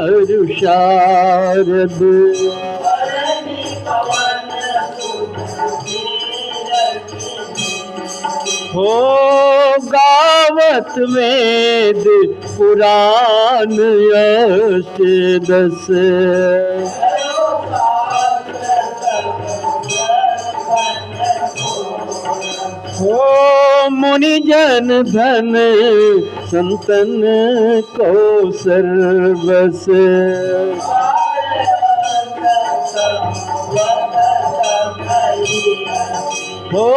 अरु शारद। हो गावत वेद पुराण अष्टदश, हो मुनि जन धन संतन को सर्वस। हो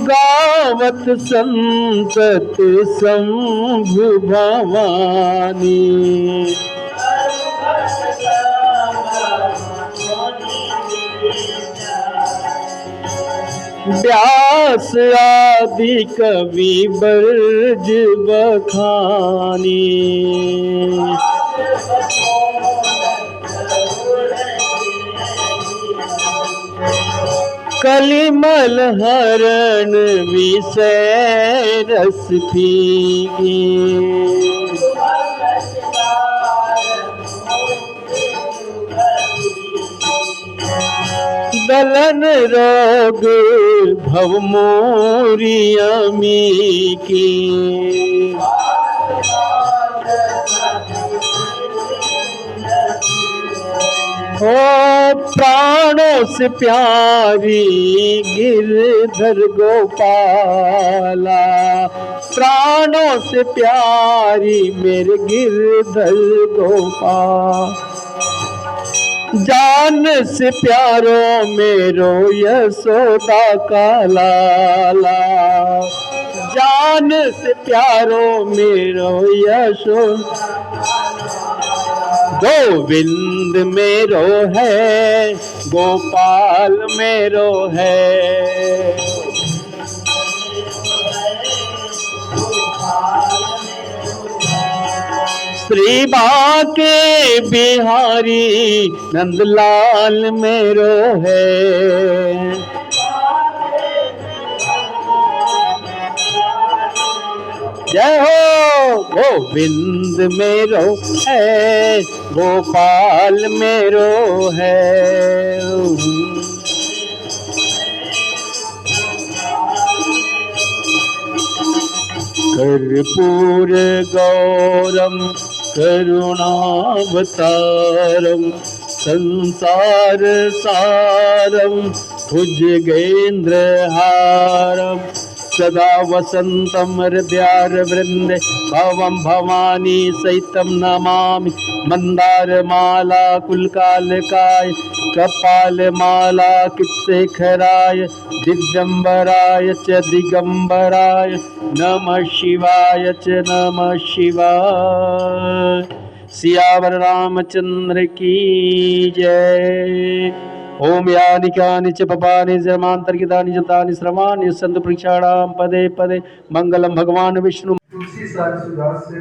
गावत संतत शंभु भवानी, व्यास आदि कवि बरज बखानी। कलिमल हरण विषय रस पीगी, दलन रोग भव मोरी अमी की। हो प्राणों से प्यारी गिरधर गोपाला, प्राणों से प्यारी मेरे गिरधर गोपाल। जान से प्यारो मेरो यशोदा का लाला, जान से प्यारो मेरो यशोदा। गोविंद मेरो है गोपाल मेरो है, श्री बाके बिहारी नंदलाल मेरो है। जय हो गोविंद मेरो है गोपाल मेरो है। कर्पूर गौरम करुणावतारम संसार सारम भुजगेन्द्रहारम सदा वसंतम हृदयारविंदे भवं भवानी सहितं नमामि। मंदारमाला कुलकालकाय कपालमाला कित्शेखराय दिव्यंबराय च दिगंबराय नमः शिवाय च नमः शिवाय। सियावर रामचंद्र की जय। ओम यानि कानि च पपानि जन्मांतर्गतानि जतानि श्रमानि सन्तु पृक्षाणां पदे पदे मंगलम भगवान विष्णु। तुलसी सारी सुधार से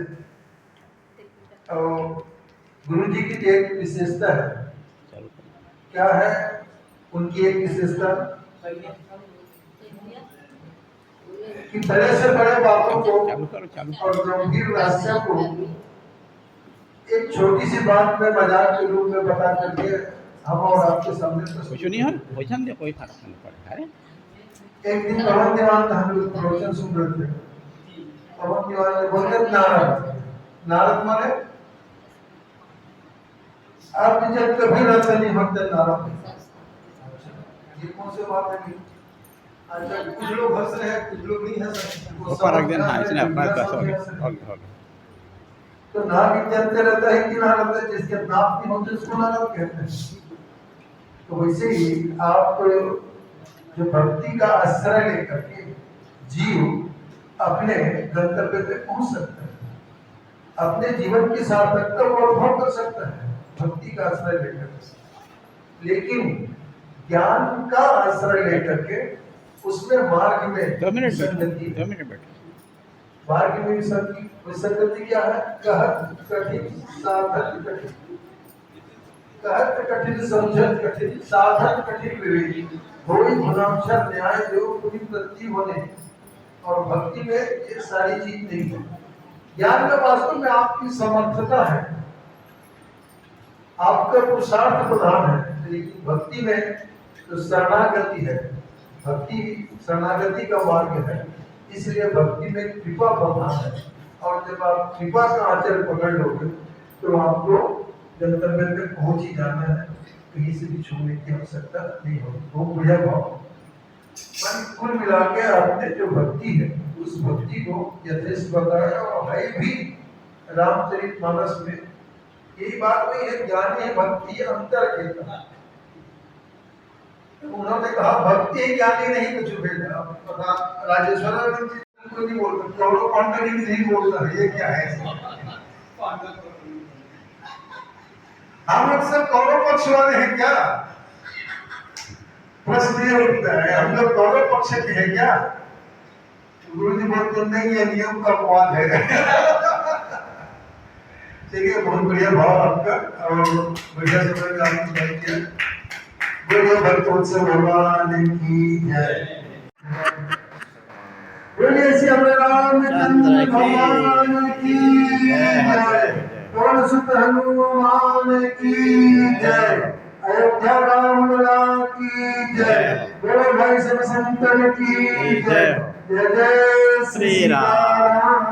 गुरु जी की एक विशेषता है, क्या है उनकी एक विशेषता कि बड़े से बड़े बातों को और गंभीर राशियों को एक छोटी सी बात में मजाक के रूप में बता करके हम और आपके सामने कुछ नहीं है, कोई फर्क नहीं पड़ता है। एक दिन पवन दीवान का हम लोग प्रवचन सुन रहे थे। पवन दीवान ने बोलते नारद, नारद माने आप जब कभी रहते नहीं होते नारद। ये कौन सी बात है? अच्छा कुछ लोग हंस रहे हैं, कुछ लोग नहीं हंस रहे। ऊपर रख देना है इसने अपना दस हो गया। तो नाम विद्यार्थी रहता है कि नारद है, जिसके नाम नहीं होते उसको नारद कहते हैं। तो वैसे ही आप जो भक्ति का आश्रय लेकर के जीव अपने गंतव्य पे पहुंच सकते हैं। अपने जीवन की सार्थकता को अनुभव कर सकता है भक्ति का आश्रय लेकर, लेकिन ज्ञान का आश्रय लेकर के उसमें मार्ग में 2 मिनट विसंगति, 2 मिनट बैठो। मार्ग में विसंगति क्या है? कहत कठिन साधन कठिन, कहत कठिन समझत कठिन साधन कठिन विवेकी, थोड़ी गुणाक्षर न्याय जो पूरी वृत्ति होने, और भक्ति में ये सारी चीज नहीं है। ज्ञान का वास्तव में आपकी समर्थता है, आपका पुरुषार्थ प्रधान है, लेकिन भक्ति में तो शरणागति है, भक्ति शरणागति का मार्ग है, इसलिए भक्ति में कृपा प्रधान है। और जब आप कृपा का आचरण पकड़ लोगे तो आपको गंतव्य तक पहुंच ही जाना है, कहीं से भी छूने की आवश्यकता नहीं होगी। वो बढ़िया भाव कुल मिला के आपने जो भक्ति है उस भक्ति को यथेष्ट बताया, और है भी रामचरितमानस में यही बात नहीं है। ज्ञानी है भक्ति अंतर के, उन्होंने कहा भक्ति ही ज्ञानी नहीं कुछ भेदा। राजेश्वर को नहीं बोलता, कौरव पांडव नहीं बोलता, ये क्या है? हम लोग सब कौरव पक्ष वाले हैं क्या? प्रश्न ये उठता है, हम लोग कौरव पक्ष के हैं क्या? गुरु जी बोलते नहीं है, नियम का अपवाद है। ठीक है, बहुत बढ़िया भाव आपका, और बढ़िया समय का आपने किया। बोलिए भक्तोत्सव भगवान की जय। बोलिए श्याम रामचंद्र भगवान की जय। पवन सुत हनुमान की जय। अयोध्या राम लला की जय। बोलो भाई सब संतन की जय। जय जय श्री राम।